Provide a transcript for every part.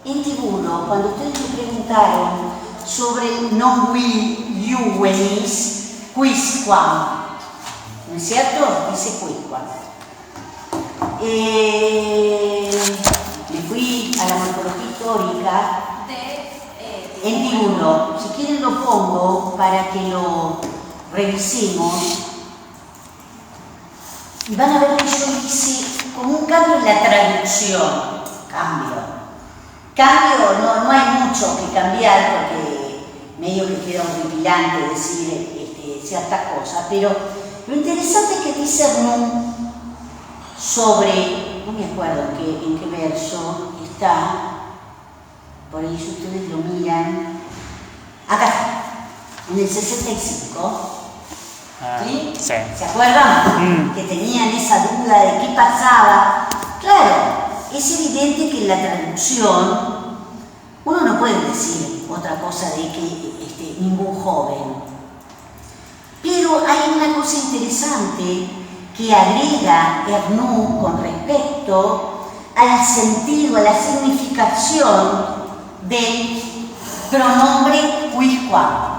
En Tibulo, cuando ustedes me preguntaron sobre el non juvenis quisquam, ¿no es cierto? Dice quisquam. Me fui a la morfología histórica en Tibulo. Si quieren lo pongo para que lo revisemos. Y van a ver que yo hice como un cambio en la traducción. Cambio, no hay mucho que cambiar porque medio que queda horripilante decir ciertas cosas, pero lo interesante es que dice Arnoux sobre, no me acuerdo en qué verso está, por ahí si ustedes lo miran, acá, en el 65. ¿Sí? Sí. ¿Se acuerdan? Que tenían esa duda de qué pasaba. Claro, es evidente que en la traducción uno no puede decir otra cosa de que ningún joven. Pero hay una cosa interesante que agrega Arnoux con respecto al sentido, a la significación del pronombre quisquam.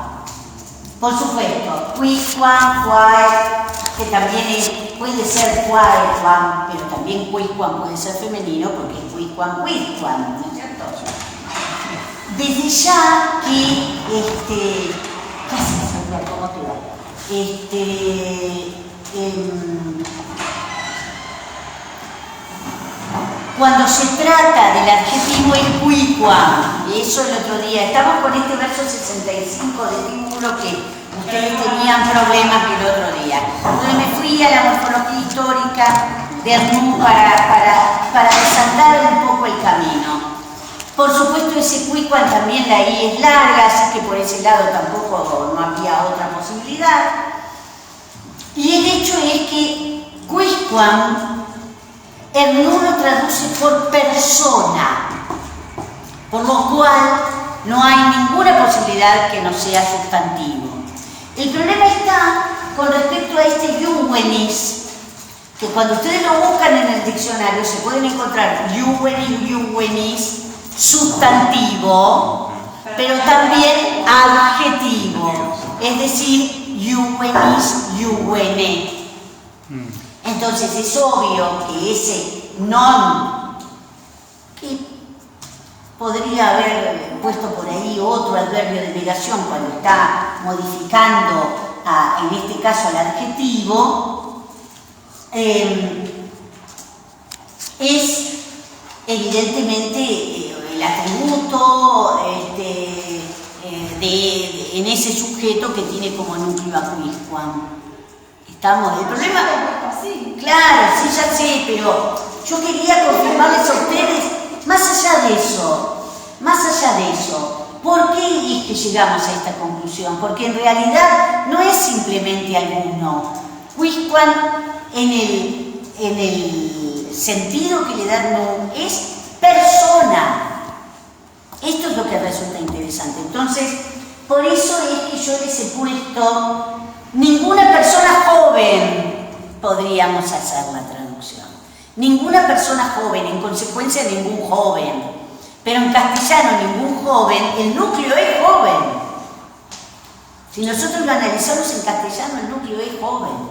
Por supuesto, quisquam, quae, que también puede ser quaequam, pero también quisquam puede ser femenino porque es quisquam, ¿no es cierto? Desde ya que, casi me olvidé, ¿cómo te va? Cuando se trata del adjetivo el quisquam, eso el otro día, estamos con este verso 65 de Tibulo que ustedes tenían problemas el otro día. Entonces me fui a la morfología histórica de Arnoux para desandar un poco el camino. Por supuesto ese quisquam también la I es larga, así que por ese lado tampoco no había otra posibilidad. Y el hecho es que quisquam Arnoux lo traduce por persona, por lo cual no hay ninguna posibilidad que no sea sustantivo. El problema está con respecto a este juvenis, que cuando ustedes lo buscan en el diccionario se pueden encontrar juvenis, sustantivo, pero también adjetivo, es decir, juvene. Entonces es obvio que ese non, que podría haber puesto por ahí otro adverbio de negación cuando está modificando en este caso al adjetivo, es evidentemente el atributo en ese sujeto que tiene como núcleo a quisquam. ¿Estamos? El problema... Claro, sí, ya sé, pero yo quería confirmarles a ustedes, más allá de eso, ¿por qué es que llegamos a esta conclusión? Porque en realidad no es simplemente alguno. Quisquam en el sentido que le da Arnoux es persona. Esto es lo que resulta interesante. Entonces, por eso es que yo les he puesto ninguna persona joven. Podríamos hacer la traducción. Ninguna persona joven, en consecuencia ningún joven. Pero en castellano ningún joven, el núcleo es joven. Si nosotros lo analizamos en castellano, el núcleo es joven.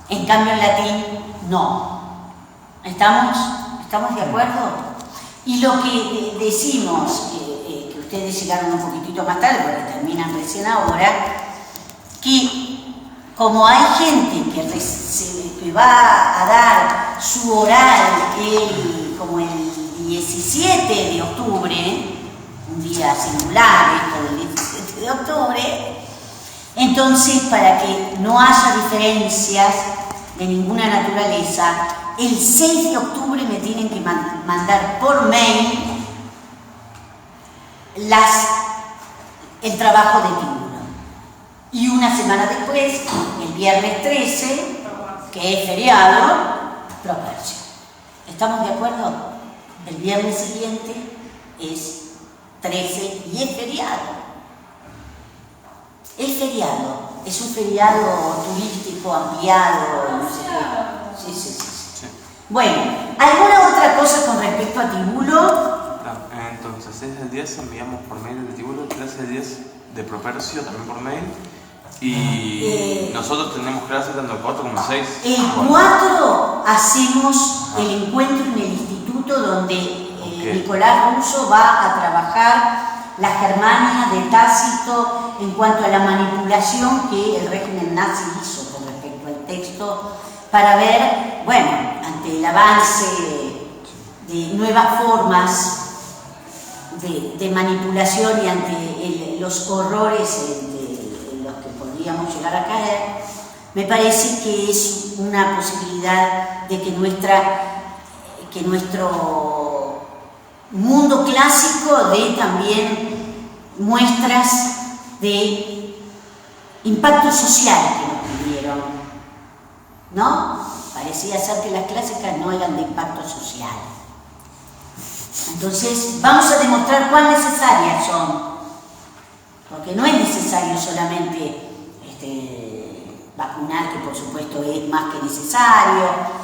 En cambio en latín, no. ¿Estamos de acuerdo? Y lo que decimos, que ustedes llegaron un poquitito más tarde, porque terminan recién ahora, que como hay gente que va a dar su oral como el 17 de octubre, un día singular, esto del 17 de octubre, entonces para que no haya diferencias de ninguna naturaleza, el 6 de octubre me tienen que mandar por mail el trabajo de Tibulo. Y una semana después, el viernes 13, que es feriado, propercio. ¿Estamos de acuerdo? El viernes siguiente es 13 y es feriado. Es feriado, es un feriado turístico ampliado, no sé qué. Sí. Bueno, ¿alguna otra cosa con respecto a Tibulo? Entonces, es el 10 enviamos por mail el vestíbulo, 13 el 10 de Propercio, también por mail. Y nosotros tenemos clases tanto el 4 como el 6. El 4 hacemos el encuentro en el instituto donde Nicolás Russo va a trabajar la Germania de Tácito en cuanto a la manipulación que el régimen nazi hizo con respecto al texto, para ver, bueno, ante el avance de nuevas formas de manipulación y ante los horrores de los que podríamos llegar a caer, me parece que es una posibilidad de que nuestro mundo clásico dé también muestras de impacto social que nos pidieron, ¿no? Parecía ser que las clásicas no eran de impacto social. Entonces, vamos a demostrar cuán necesarias son, porque no es necesario solamente vacunar, que por supuesto es más que necesario,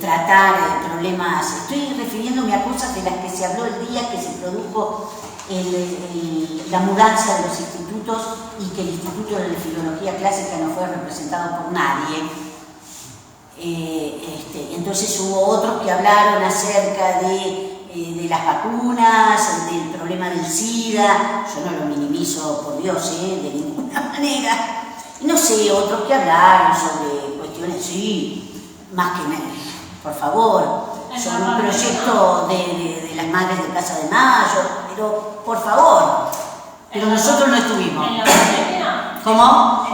tratar problemas. Estoy refiriéndome a cosas de las que se habló el día que se produjo la mudanza de los institutos y que el Instituto de Filología Clásica no fue representado por nadie. Entonces hubo otros que hablaron acerca de las vacunas, del problema del SIDA. Yo no lo minimizo, por Dios, de ninguna manera. No sé, otros que hablaron sobre cuestiones, sí, más que nada, por favor, sobre un proyecto de las madres de Plaza de Mayo, pero por favor, pero nosotros no estuvimos. ¿En la pandemia? ¿Cómo?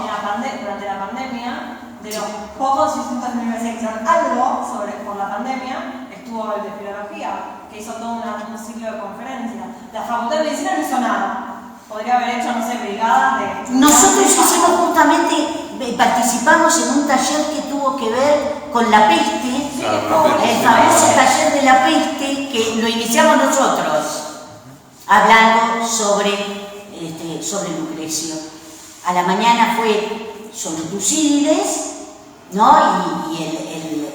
Durante la pandemia, de los pocos institutos de universidad que hicieron algo por la pandemia, estuvo el de Filología, que hizo todo un ciclo de conferencias. La Facultad de Medicina no hizo nada. Podría haber hecho, no sé, brigadas de... Nosotros hicimos justamente, participamos en un taller que tuvo que ver con la peste, el famoso taller de la peste, que lo iniciamos nosotros, hablando sobre Lucrecio. A la mañana fue sobre Tucídides, ¿no? Y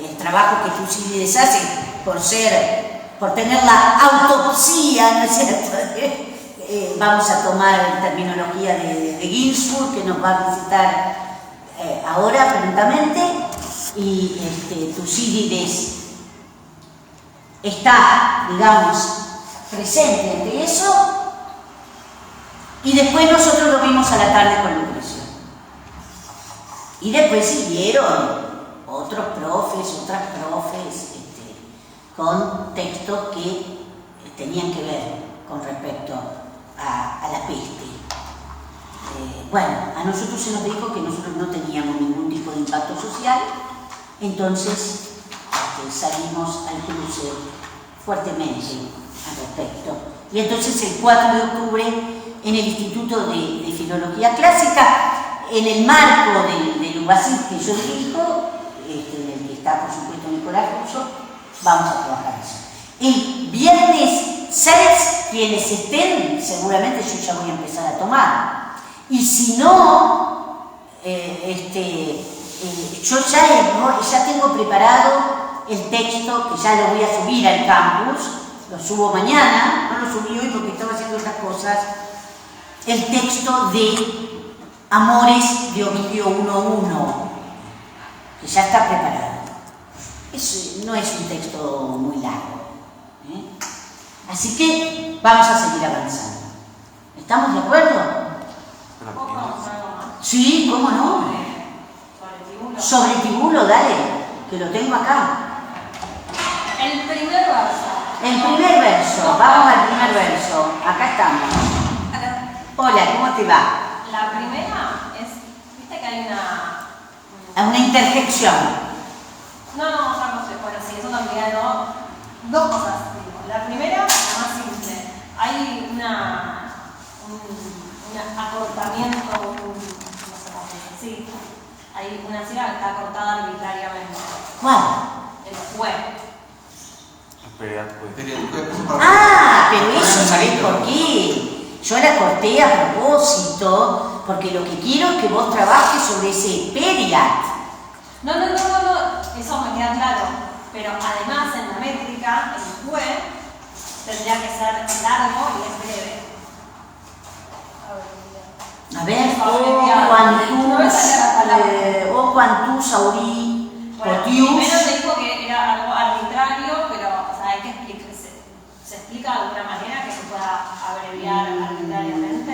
el trabajo que Tucídides hace por tener la autopsia, ¿no es cierto? Vamos a tomar terminología de Ginsburg, que nos va a visitar ahora prontamente, y Tucídides está, digamos, presente entre eso, y después nosotros lo vimos a la tarde con Lucrecio. Y después siguieron otros profes, otras profes, con textos que tenían que ver con respecto a la peste. Bueno, a nosotros se nos dijo que nosotros no teníamos ningún tipo de impacto social, entonces salimos al cruce fuertemente al respecto. Y entonces el 4 de octubre en el Instituto de Filología Clásica, en el marco del UBASIC que yo dirijo, en el que está por supuesto Nicolás Russo, vamos a trabajar eso. El viernes 6, quienes estén, seguramente yo ya voy a empezar a tomar. Y si no, yo ya tengo preparado el texto, que ya lo voy a subir al campus, lo subo mañana, no lo subí hoy porque estaba haciendo otras cosas, el texto de Amores de Ovidio 1.1, que ya está preparado. No es un texto muy largo. Así que vamos a seguir avanzando. ¿Estamos de acuerdo? Sí, ¿cómo no? Sobre Tibulo, dale, que lo tengo acá. El primer verso. El primer verso, vamos al primer verso. Acá estamos. Hola, ¿cómo te va? La primera es, viste que hay una interjección. No, otra cosa. Bueno, sí, eso también, ¿no? Dos cosas. La primera, la más simple. Hay un acortamiento, no sé cómo se dice, sí. Hay una sílaba que está cortada arbitrariamente. ¿Cuál? El fue. Ah, pero eso, ¿sabés por qué? Yo la corté a propósito, porque lo que quiero es que vos trabajes sobre ese periat. No, eso me queda claro. Pero además en la métrica, el fue tendría que ser largo y es breve. A ver, o quantus auri Bueno, potius. primero te dijo que era algo arbitrario, pero o sea, hay que explicarse. ¿Se explica de alguna manera que se pueda abreviar arbitrariamente?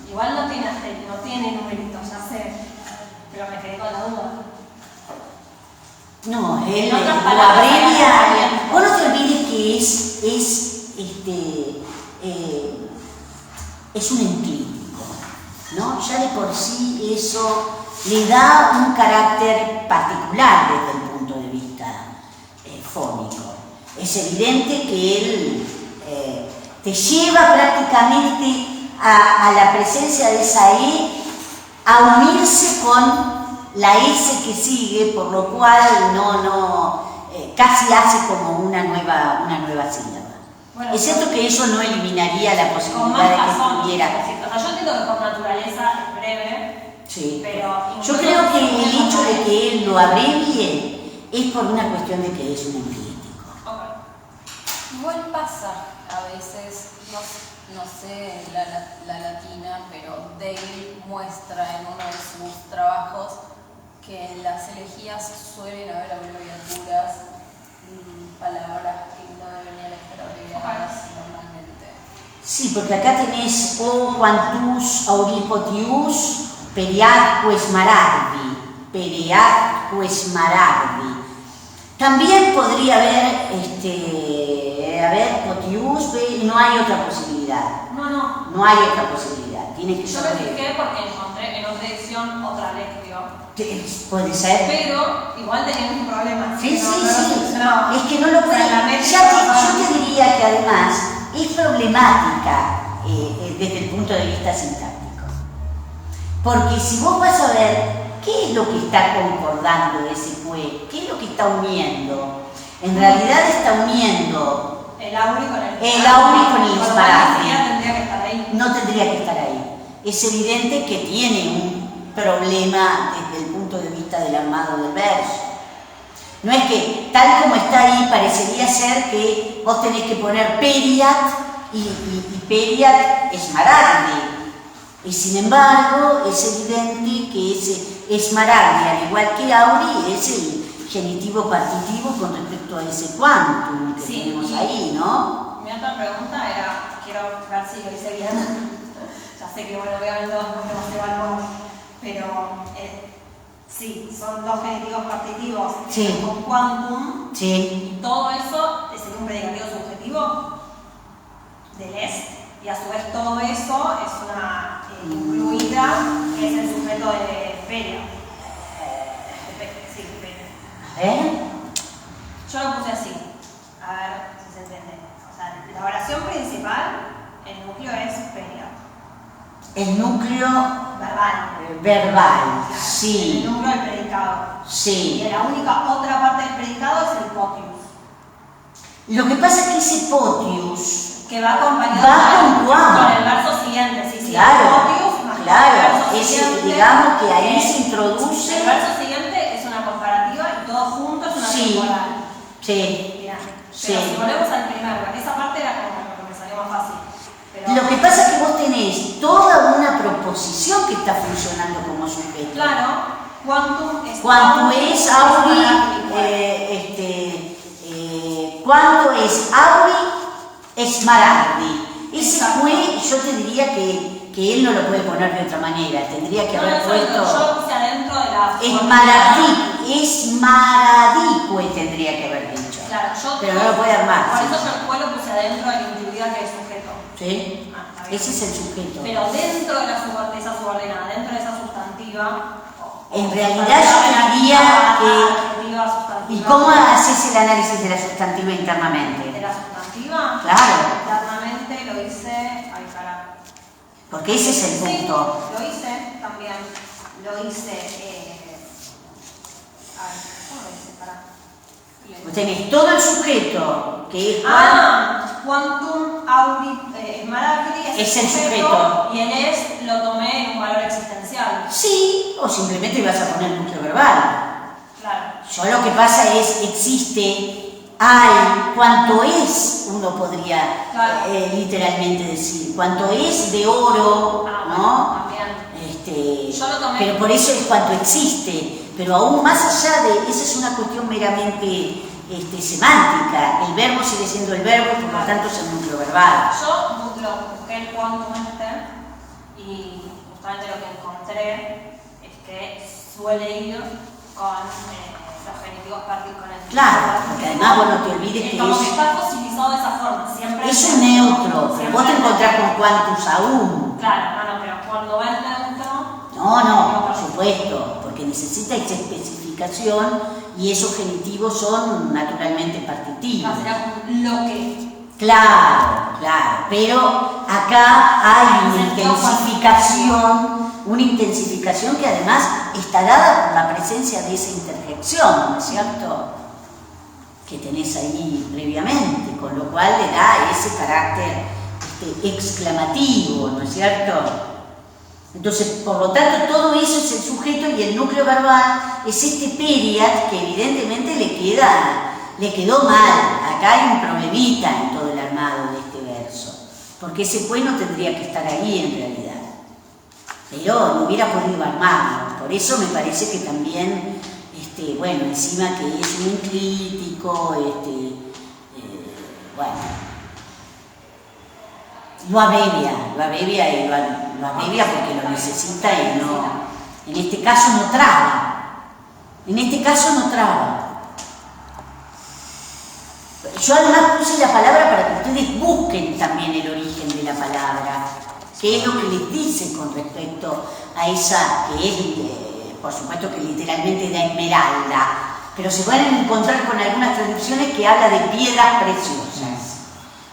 Igual no tiene numeritos, ya sé, pero me quedé con la duda. No, él En otras lo palabras, abrevia. hay Vos no te olvides que es un enclítico, ¿no? Ya de por sí eso le da un carácter particular desde el punto de vista fónico. Es evidente que él te lleva prácticamente a la presencia de esa E a unirse con la S que sigue, por lo cual casi hace como una nueva sílaba. Bueno, es cierto que eso no eliminaría la Con posibilidad más de que razón, estuviera. o sea, yo entiendo que por naturaleza es breve, Sí. pero Yo creo que el hecho de que él lo abrevie es por una cuestión de que es un enclítico. Okay. Igual pasa a veces, no sé la latina, pero Dale muestra en uno de sus trabajos que en las elegías suelen haber abreviaturas, palabras que no deberían estar abreviadas normalmente. Sí, porque acá tenés o quantus auripotius periatque smaragdi. También podría haber, potius, no hay otra posibilidad. No hay otra posibilidad. Tiene que Yo ser. me fijé porque encontré en otra edición otra lectio, Puede ser. pero igual teníamos un problema. Sí. No lo solucionaba. Es que no lo puede. O sea, la mente Yo te diría que además es problemática desde el punto de vista sintáctico. Porque si vos vas a ver qué es lo que está concordando ese fue, qué es lo que está uniendo, en realidad está uniendo El auri con el smaragdi. tendría que estar ahí. No tendría que estar ahí. Es evidente que tiene un problema desde el punto de vista del armado del verso. No es que tal como está ahí parecería ser que vos tenés que poner periat y periat smaragdi. Y sin embargo es evidente que ese smaragdi, al igual que auri, es el genitivo partitivo con respecto a ese quantum que tenemos ahí, ¿no? Mi otra pregunta era, quiero ver si lo hice bien. Ya sé que bueno, obviamente vos no se evaluar, pero sí, son dos genitivos partitivos Sí. con quantum. Sí. Y todo eso es un predicativo subjetivo del es. Y a su vez todo eso es una incluida, que es el sujeto de feria. Sí, feria. Yo lo puse así, a ver si se entiende. O sea, la oración principal, el núcleo es feria. El núcleo Verbal. verbal, sí. El núcleo del predicado. Sí. Y la única otra parte del predicado es el potius, Lo que pasa es que ese potius, que va acompañado Va con quam. el verso siguiente. Sí, sí, claro, el potius más el claro, verso ese, siguiente, digamos que ahí es- se introduce. El verso siguiente es una comparativa y todo junto es una Sí. temporal. Sí. Mirá, Sí. pero si volvemos al primero, esa parte era como lo que me salió más fácil. Pero, Lo que pasa es que vos tenés toda una proposición que está funcionando como sujeto. claro, quantum es Cuanto es auri, cuanto es auri smaragdi. Ese Exacto. fue, yo te diría que él no lo puede poner de otra manera, tendría que haber puesto yo puse adentro de la esmaradique tendría que haber dicho. Claro, pero no lo puede armar. Por sí. eso yo después lo puse adentro del individual que es sujeto. ¿Sí? Está bien. Ese es el sujeto. Pero dentro de esa subordinada, dentro de esa sustantiva. En realidad yo diría Adjetivo, sustantiva. ¿Y cómo haces el análisis de la sustantiva internamente? De la sustantiva. Claro. Internamente lo hice. Ay, carajo. Porque ese es el Sí, punto. lo hice también. Lo hice. Ay, ¿cómo lo hice? Pará. Vos tenés todo el sujeto, que es Quantum auri smaragdi Es el sujeto. Y el es lo tomé en un valor existencial. sí, o simplemente ibas a poner núcleo verbal. Claro. Yo lo que pasa es, existe hay, cuánto es, uno podría Claro. literalmente decir, cuánto es de oro, ¿no? También. Yo lo tomé. pero por eso es cuánto existe, pero aún más allá de, esa es una cuestión meramente semántica, el verbo sigue siendo el verbo y por lo tanto es el núcleo verbal. Yo lo busqué el quantum y justamente lo que encontré es que suele ir con los genitivos particulares con el Claro, porque además vos no te olvides que como es, que está fosilizado de esa forma, siempre es un neutro, pero vos te encontrás con quantus aún. Claro, pero cuando va el neutro... No, por supuesto, porque necesita esa especificación y esos genitivos son naturalmente partitivos. Sería como lo que... Claro, pero acá hay una intensificación que además está dada por la presencia de esa interjección, ¿no es cierto? Que tenés ahí previamente, con lo cual le da ese carácter exclamativo, ¿no es cierto? Entonces, por lo tanto, todo eso es el sujeto y el núcleo verbal es este periat que evidentemente le quedó mal. Acá hay un problemita en todo el armado de este verso, porque ese pues no tendría que estar ahí en realidad, pero no hubiera podido armarlo. Por eso me parece que también, bueno, encima que es un enclítico, bueno, lo abrevia porque lo necesita y no, en este caso no traba. Yo además puse la palabra para que ustedes busquen también el origen de la palabra, qué es lo que les dice con respecto a esa que es, por supuesto que literalmente da esmeralda, pero se pueden encontrar con algunas traducciones que habla de piedras preciosas.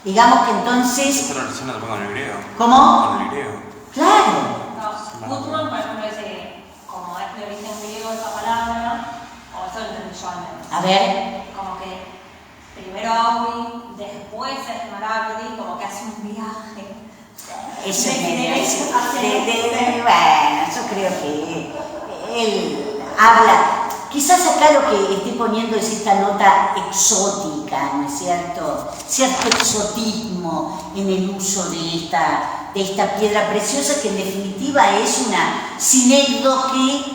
Digamos que entonces... ¿Esto lo relaciona también con el griego? ¿Cómo? Con el griego. Claro. Gutmann, por ejemplo, dice que como es de origen griego esa palabra, o eso lo entendí yo al menos. A ver. Como que primero Aui, después Esmeraldi, como que hace un viaje. Eso es medio... Bueno, yo creo que él habla... Quizás acá lo que estoy poniendo es esta nota exótica, ¿no es cierto? Cierto exotismo en el uso de esta piedra preciosa que en definitiva es una sinécdoque,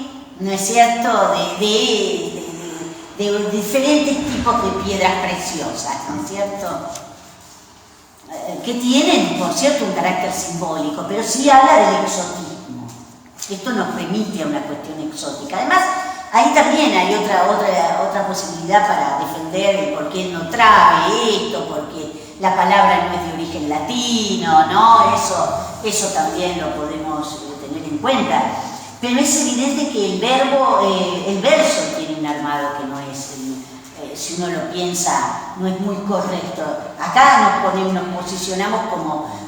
¿no es cierto?, de diferentes tipos de piedras preciosas, ¿no es cierto? Que tienen, por cierto, un carácter simbólico, pero sí habla del exotismo. Esto nos remite a una cuestión exótica. Además, ahí también hay otra posibilidad para defender el por qué no trabe esto, porque la palabra no es de origen latino, ¿no? Eso también lo podemos tener en cuenta. Pero es evidente que el verso tiene un armado que no es, si uno lo piensa, no es muy correcto. Acá nos posicionamos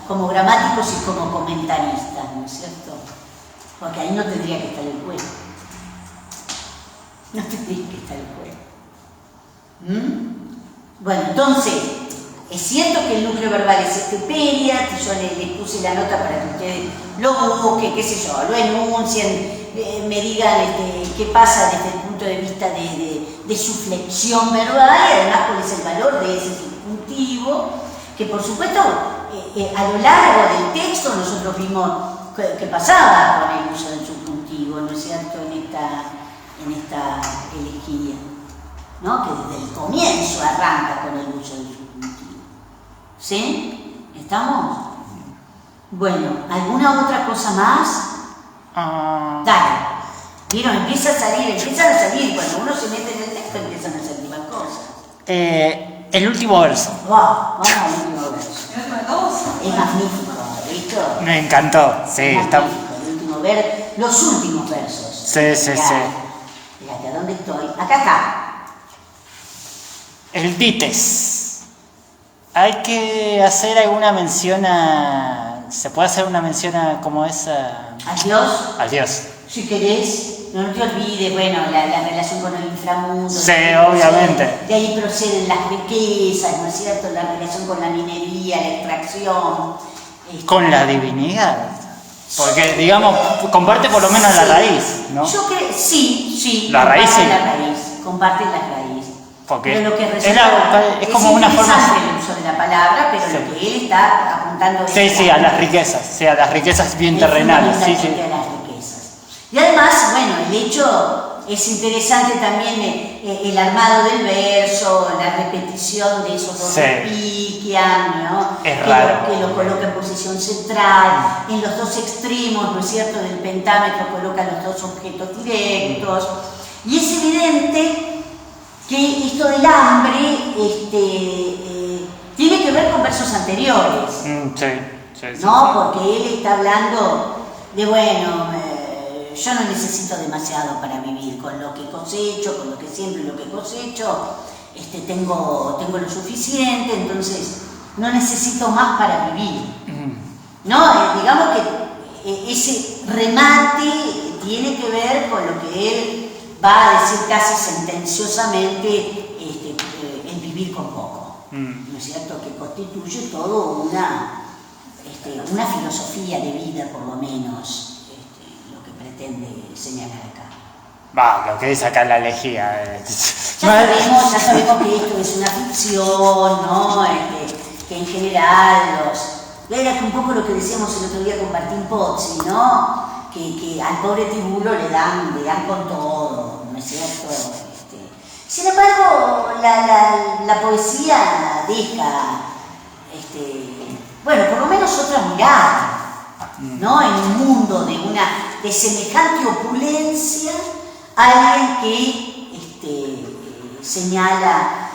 como gramáticos y como comentaristas, ¿no es cierto? Porque ahí no tendría que estar el juego. No tendría que estar el juego. Bueno, entonces, es cierto que el núcleo verbal es este periat, yo les puse la nota para que ustedes lo busquen, qué sé yo, lo enuncien, me digan qué pasa desde el punto de vista de su flexión verbal y además cuál es el valor de ese subjuntivo, que por supuesto a lo largo del texto nosotros vimos que pasaba con el uso del subjuntivo, ¿no es cierto?, en esta elegía, ¿no?, que desde el comienzo arranca con el uso del subjuntivo. ¿Sí? ¿Estamos? Bueno, ¿alguna otra cosa más? Dale. ¿Vieron? Empiezan a salir, cuando uno se mete en el texto empiezan a salir más cosas. El último verso. Vamos al último verso. ¿Y Es magnífico, ¿viste? Me encantó, sí. Está... Los últimos versos. Sí. Fíjate, ¿a dónde estoy? Acá está. El dites. Hay que hacer alguna mención a... ¿Se puede hacer una mención a cómo es Adiós. Adiós. Si querés, no te olvides, bueno, la relación con el inframundo. Sí, obviamente. De ahí proceden las riquezas, ¿no es cierto? La relación con la minería, la extracción. Con la divinidad. Porque, digamos, comparte por lo menos la raíz, ¿no? Yo creo, sí. La raíz, sí. Comparten la raíz. Porque pero lo que es resulta como una forma... interesante el uso de la palabra, pero Sí. lo que él está apuntando es Sí, a las riquezas, a las riquezas bien terrenales. Sí. fundamentalmente a las riquezas. Y además, bueno, el hecho es interesante también el armado del verso, la repetición de esos dos Sí. repiquian, ¿no? Es raro. Que lo coloca en posición central, en los dos extremos, ¿no es cierto?, del pentámetro coloca los dos objetos directos. Y es evidente que esto del hambre tiene que ver con versos anteriores, Sí. ¿no? Porque él está hablando de, bueno, yo no necesito demasiado para vivir, con lo que cosecho, con lo que siembro y lo que cosecho, tengo lo suficiente, entonces no necesito más para vivir, ¿no? Digamos que ese remate tiene que ver con lo que él va a decir casi sentenciosamente, el vivir con poco, ¿no es cierto?, que constituye todo una filosofía de vida, por lo menos, lo que pretende señalar acá. Lo que es acá la elegía. Ya sabemos que esto es una ficción, ¿no? Que en general era un poco lo que decíamos el otro día con Martín Pozzi, ¿no? Que al pobre Tibulo le dan con todo, ¿no es cierto? Sin embargo, la poesía deja, bueno, por lo menos otra mirada, ¿no? En un mundo de semejante opulencia, alguien que señala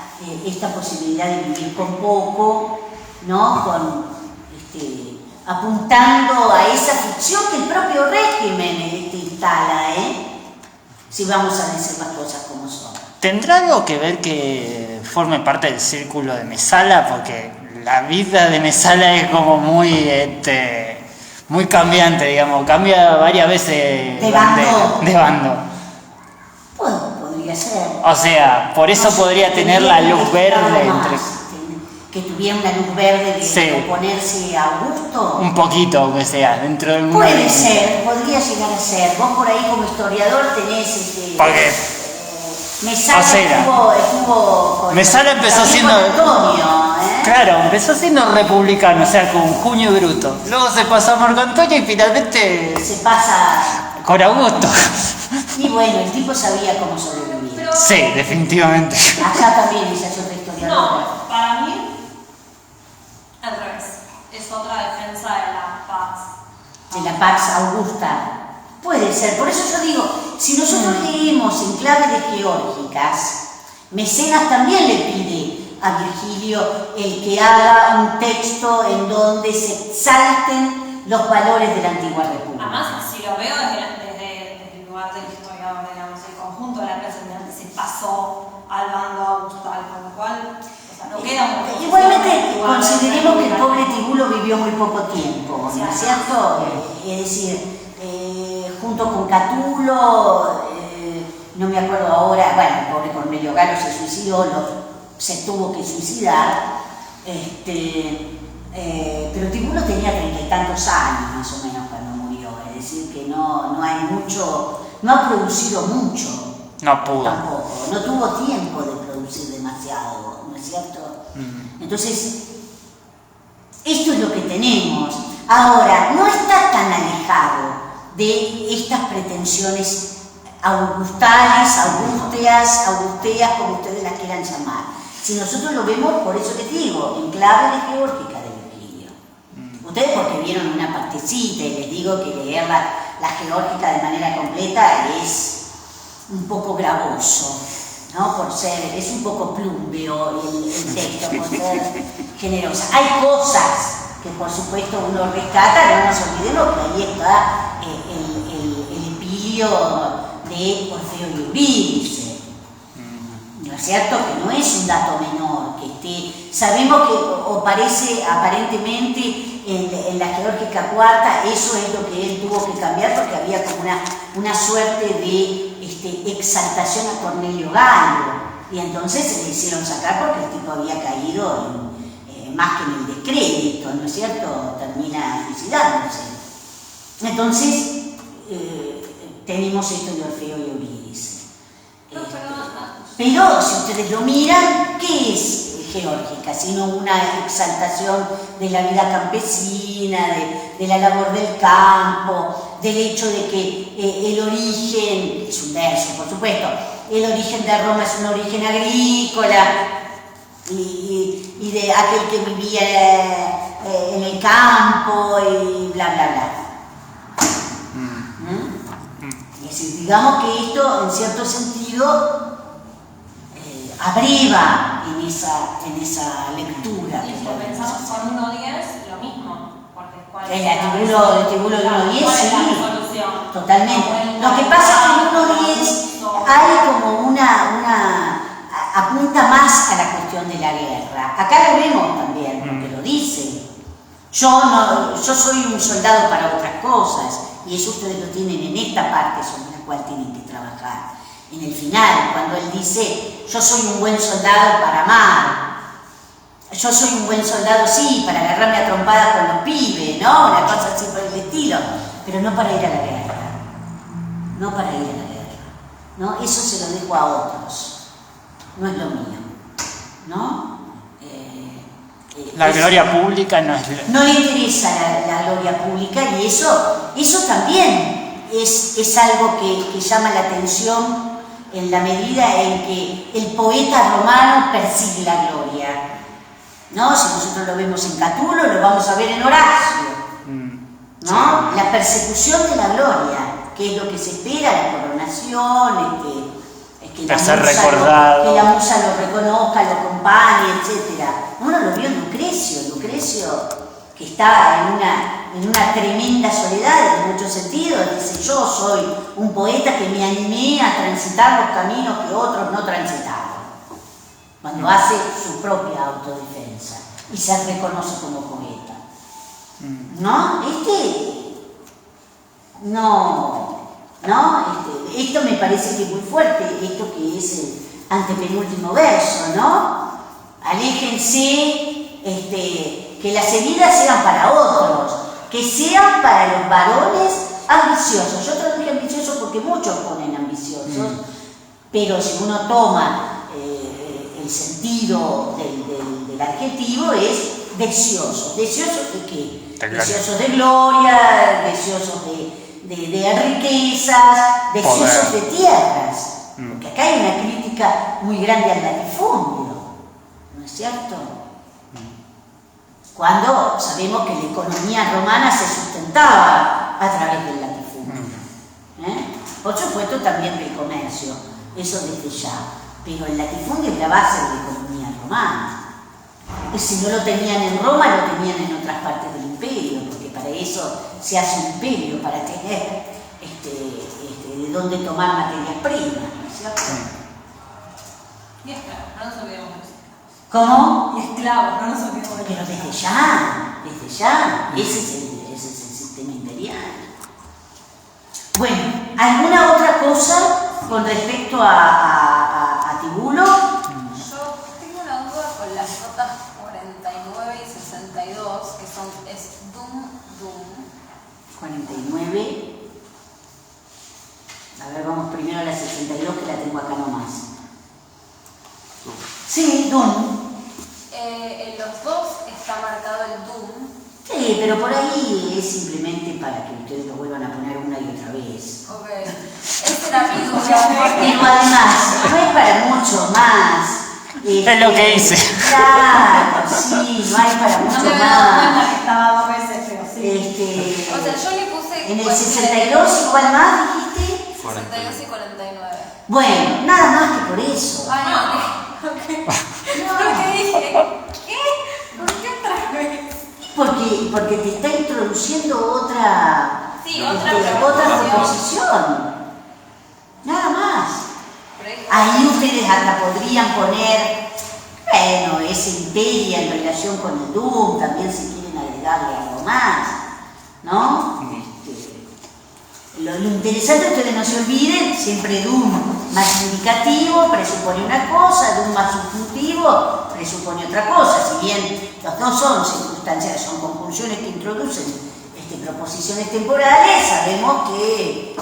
esta posibilidad de vivir con poco, ¿no? Apuntando a esa ficción que el propio régimen instala, si vamos a decir las cosas como son. ¿Tendrá algo que ver que forme parte del círculo de Mesala? Porque la vida de Mesala es como muy cambiante, digamos, cambia varias veces de bando. Podría ser. O sea, por eso podría tener la luz verde que tuviera una luz verde de sí. oponerse a Augusto. Un poquito, aunque sea, dentro de un... Puede ser, podría llegar a ser. Vos por ahí como historiador tenés porque Mesala estuvo con Mesala empezó siendo... Antonio, Claro, empezó siendo republicano, o sea, con Junio Bruto. Luego se pasó a Marco Antonio y finalmente... se pasa... con Augusto. Y bueno, el tipo sabía cómo sobrevivir. Pero... Sí, definitivamente. Acá también esa es otra historiadora. No, para mí, al revés. Es otra defensa de la paz. De la Pax Augusta. Puede ser, por eso yo digo, si nosotros leemos en clave de geórgicas, Mecenas también le pide a Virgilio el que haga un texto en donde se exalten los valores de la antigua república. Además, si lo veo desde el lugar del historiador, digamos, el conjunto de la clase dominante se pasó al bando augustal, con lo cual, o sea, no queda mucho. Igualmente, consideremos que el pobre Tibulo vivió muy poco tiempo, ¿no es cierto? Es decir, junto con Catulo, no me acuerdo ahora, bueno, el pobre Cornelio Galo se suicidó, se tuvo que suicidar, pero Tibulo tenía 30 y tantos años más o menos cuando murió, es decir, que no hay mucho, no ha producido mucho. No pudo. Tampoco, no tuvo tiempo de producir demasiado, ¿no es cierto? Entonces, esto es lo que tenemos. Ahora, no está tan alejado de estas pretensiones augustales, augusteas, como ustedes las quieran llamar. Si nosotros lo vemos, por eso les digo, en clave de geórgica de Virgilio. Ustedes porque vieron una partecita y les digo que leer la geórgica de manera completa es un poco gravoso, ¿no? Es un poco plúmbeo el texto, por ser generosa. Hay cosas que por supuesto uno rescata, no nos olvidemos que ahí está el Epilio de Orfeo y Eurídice, ¿no es cierto? Que no es un dato menor, sabemos que o parece aparentemente en la geórgica cuarta, eso es lo que él tuvo que cambiar porque había como una suerte de exaltación a Cornelio Galo, y entonces se le hicieron sacar porque el tipo había caído más que en el descrédito, ¿no es cierto? Termina suicidándose. Entonces tenemos esto de Orfeo y Eurídice. Pero si ustedes lo miran, ¿qué es geórgica? Sino una exaltación de la vida campesina, de la labor del campo, del hecho de que el origen, es un verso por supuesto, el origen de Roma es un origen agrícola y de aquel que vivía en el campo y bla bla bla. Es decir, digamos que esto en cierto sentido abreva en esa lectura. Y si lo pensamos con 1.10, lo mismo. Porque ¿cuál es El tribulo de 1.10, ¿cuál es la sí, resolución? totalmente. Lo que pasa es que en 1.10 hay como apunta más a la cuestión de la guerra. Acá lo vemos también, porque lo dice. Yo soy un soldado para otras cosas, y eso ustedes lo tienen en esta parte sobre la cual tienen que trabajar. En el final, cuando él dice, yo soy un buen soldado para amar, yo soy un buen soldado, sí, para agarrarme a trompadas con los pibes, ¿no? Una cosa así por el estilo, pero no para ir a la guerra, no para ir a la guerra, ¿no? Eso se lo dejo a otros, no es lo mío, ¿no? La gloria pública no es... No le interesa la gloria pública, y eso también es algo que llama la atención en la medida en que el poeta romano persigue la gloria, ¿no? Si nosotros lo vemos en Catulo, lo vamos a ver en Horacio, ¿no? La persecución de la gloria, que es lo que se espera, la coronación, que la musa lo reconozca, lo acompañe, etc. Uno lo vio en Lucrecio, que estaba en una tremenda soledad en muchos sentidos. Dice, yo soy un poeta que me animé a transitar los caminos que otros no transitaron. Cuando hace su propia autodefensa y se reconoce como poeta. ¿No? Esto me parece que es muy fuerte, esto que es el antepenúltimo verso, ¿no? Aléjense, que las heridas sean para otros, que sean para los varones ambiciosos. Yo traduje ambiciosos porque muchos ponen ambiciosos, pero si uno toma el sentido del adjetivo es deseosos. ¿Deseosos de qué? Deseosos de gloria, deseosos de riquezas, deseosos de tierras. Porque acá hay una crítica muy grande al latifundio, ¿no es cierto? Cuando sabemos que la economía romana se sustentaba a través del latifundio. Por supuesto también del comercio, eso desde ya. Pero el latifundio es la base de la economía romana. Y si no lo tenían en Roma, lo tenían en otras partes del imperio, porque para eso se hace un imperio, para tener de dónde tomar materias primas, ¿no es cierto? Y esclavos, no nos olvidemos de eso. ¿Cómo? Y esclavos, no nos olvidemos de eso. Pero desde ya, ese es el sistema imperial. Bueno, ¿alguna otra cosa con respecto a Tibulo? Yo tengo una duda con las notas 49 y 62, que es Dum. 49. A ver, vamos primero a la 62, que la tengo acá nomás. Sí, Dum. En los dos está marcado el Dum. Sí, pero por ahí es simplemente para que ustedes lo vuelvan a poner una y otra vez. Ok. Esa era mi duda. Pero además, no es para mucho más. Es lo que hice. Claro, sí, no hay para No mucho me había dado más. cuenta que estaba 2 veces, pero sí. O sea, yo le puse... En el 62, ¿y cuál más dijiste? 62 y 49. Bueno, nada más que por eso. Ah, no, ok. Porque dije, ¿qué? ¿Por qué otra vez? Porque te está introduciendo otra, Sí, otra proposición. Nada más. Ahí ustedes hasta podrían poner, bueno, ese imperio en relación con el Dum, también si quieren agregarle algo más, ¿no? Lo interesante, ustedes no se olviden, siempre Dum más indicativo presupone una cosa, Dum más subjuntivo presupone otra cosa. Si bien los dos son circunstancias, son conjunciones que introducen proposiciones temporales, sabemos que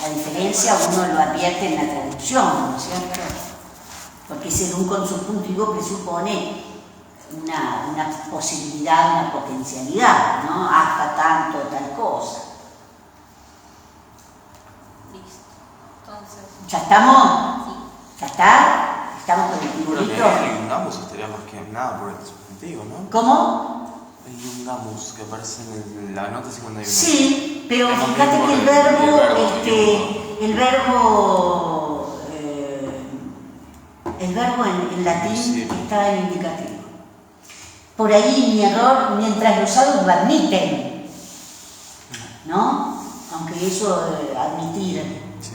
La diferencia uno lo advierte en la traducción, ¿no es cierto? Porque ese un consubjuntivo presupone una posibilidad, una potencialidad, ¿no? Hasta tanto, tal cosa. Listo. Entonces, ¿Ya estamos? sí. ¿Ya está? ¿Estamos con el Creo que figurito? el yungamus estaría más que nada por el subjuntivo, ¿no? ¿Cómo? El yungamus que aparece en la nota 51. Sí, pero Tenemos fíjate bien que el por el verbo en latín Sí. está en indicativo. Por ahí mi error, mientras los usados lo admiten, ¿no? Aunque eso admitir, Sí.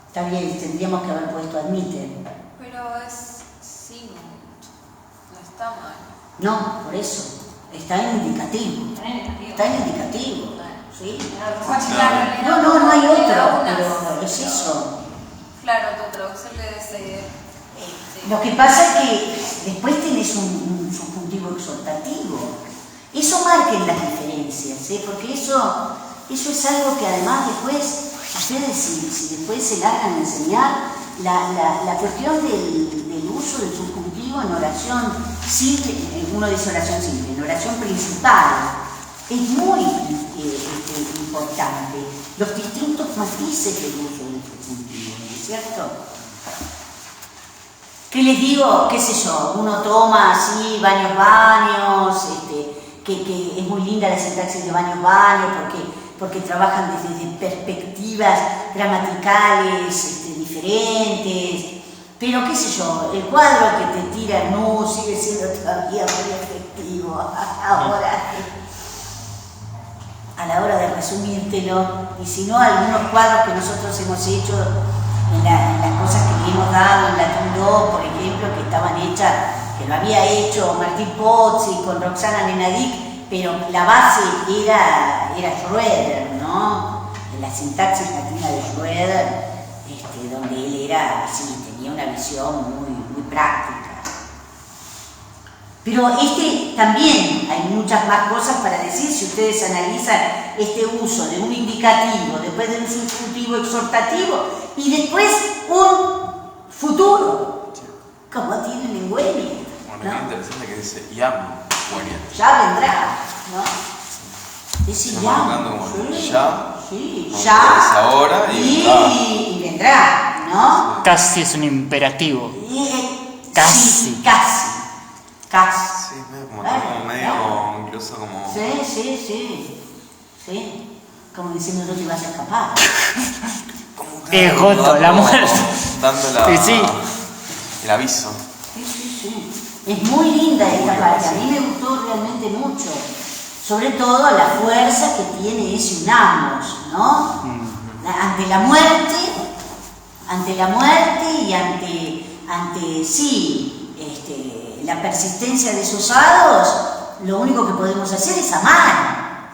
está bien, tendríamos que haber puesto admiten. Pero es sin, no está mal. No, por eso, está en indicativo. Está en negativo. Está en indicativo, ¿sí? Claro, No hay le da otro, unas- pero es eso. Claro, tu traducción debe ser. Sí. Lo que pasa es que después tenés un subjuntivo exhortativo. Eso marca las diferencias, ¿eh? Porque eso es algo que además después, ustedes si después se largan a enseñar, la cuestión del uso del subjuntivo en oración simple, uno dice oración simple, en oración principal, es muy importante. Los distintos matices del uso del subjuntivo, ¿no es cierto? ¿Qué les digo? ¿Qué sé yo? Uno toma así baños, que es muy linda la sintaxis de baños, porque trabajan desde perspectivas gramaticales diferentes. Pero qué sé yo, el cuadro que te tira no sigue siendo todavía muy efectivo ahora. A la hora de resumírtelo, y si no, algunos cuadros que nosotros hemos hecho en las cosas que le hemos dado en Latín 2, por ejemplo, que estaban hechas, que lo había hecho Martín Pozzi con Roxana Nenadic, pero la base era Schroeder, ¿no? En la sintaxis latina de Schroeder, donde él era así, tenía una visión muy práctica. Pero también hay muchas más cosas para decir si ustedes analizan este uso de un indicativo, después de un subjuntivo exhortativo y después un futuro, como tienen en Güeñe. Bueno, es interesante que dice Yam, Güeñe. Ya vendrá, ¿no? Dice Se ya. va marcando como ya, Sí, como ya. que es ahora y vendrá, ¿no? Casi es un imperativo. Casi. Sí, casi. Sí, medio como, Claro, como medio, claro. incluso como... Sí. Como diciendo no te vas a escapar. Es Joto, la muerte. Dando Sí. el aviso. Sí. Es muy linda esta parte, a mí me gustó realmente mucho. Sobre todo la fuerza que tiene ese unamos, ¿no? Ante la muerte y ante la persistencia de esos hados, lo único que podemos hacer es amar.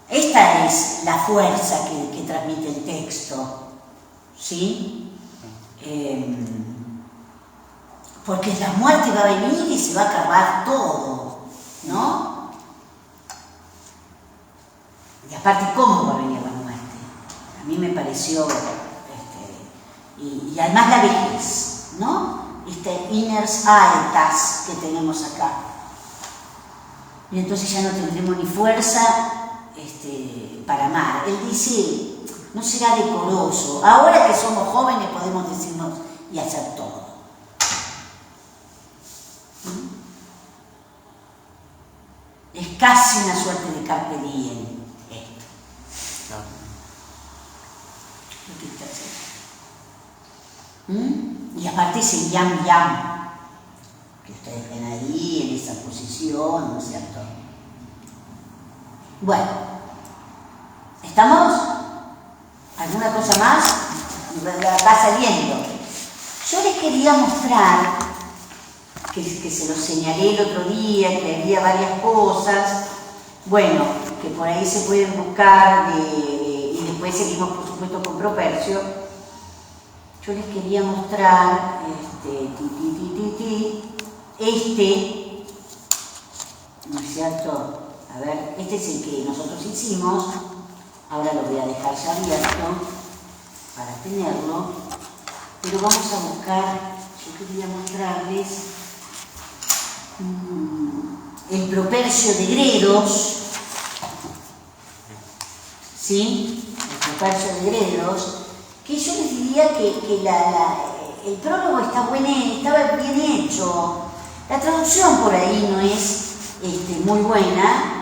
Esta es la fuerza que transmite el texto, ¿sí? Porque la muerte va a venir y se va a acabar todo, ¿no? Y aparte, ¿cómo va a venir la muerte? A mí me pareció, y además la vejez, ¿no? Inners aetas que tenemos acá. Y entonces ya no tendremos ni fuerza para amar. Él dice, no será decoroso. Ahora que somos jóvenes podemos decirnos y hacer todo. Es casi una suerte de carpe diem esto. Claro. Lo que está haciendo. Y aparte ese yam, que ustedes ven ahí en esa posición, ¿no es cierto? Bueno, ¿estamos? ¿Alguna cosa más? Va saliendo. Yo les quería mostrar, que se los señalé el otro día, que había varias cosas, bueno, que por ahí se pueden buscar, y después seguimos por supuesto con Propercio. Yo les quería mostrar ¿no es cierto? A ver, este es el que nosotros hicimos, Ahora lo voy a dejar ya abierto para tenerlo, pero vamos a buscar, yo quería mostrarles el Propercio de Gredos, ¿sí? El Propercio de Gredos, que yo les diría que el prólogo estaba bien hecho. La traducción por ahí no es muy buena,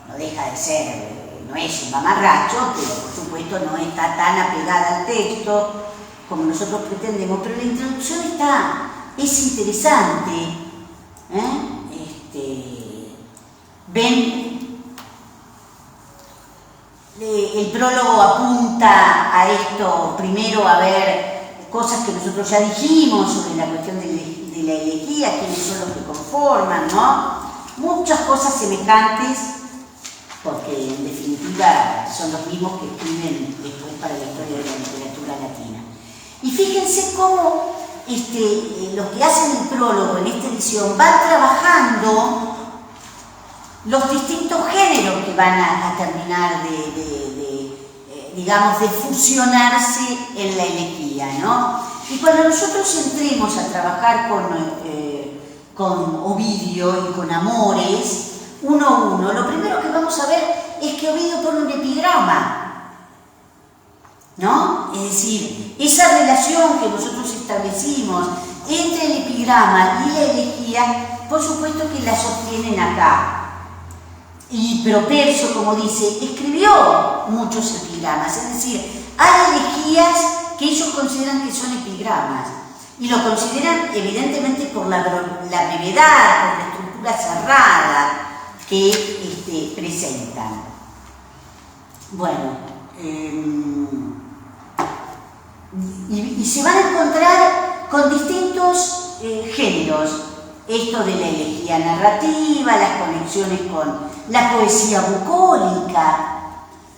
no deja de ser, no es un mamarracho, pero por supuesto no está tan apegada al texto como nosotros pretendemos, pero la introducción es interesante. Ven, el prólogo apunta a esto, primero a ver cosas que nosotros ya dijimos sobre la cuestión de la elegía, quiénes son los que conforman, ¿no? Muchas cosas semejantes, porque en definitiva son los mismos que escriben después para la historia de la literatura latina. Y fíjense cómo los que hacen el prólogo en esta edición van trabajando los distintos géneros que van a terminar digamos, de fusionarse en la elegía, ¿no? Y cuando nosotros entremos a trabajar con Ovidio y con Amores, uno a uno, lo primero que vamos a ver es que Ovidio pone un epigrama, ¿no? Es decir, esa relación que nosotros establecimos entre el epigrama y la elegía, por supuesto que la sostienen acá. Y Propercio, como dice, escribió muchos epigramas, es decir, hay elegías que ellos consideran que son epigramas, y lo consideran evidentemente por la brevedad, por la estructura cerrada que presentan. Bueno, y se van a encontrar con distintos géneros. Esto de la elegía narrativa, las conexiones con la poesía bucólica.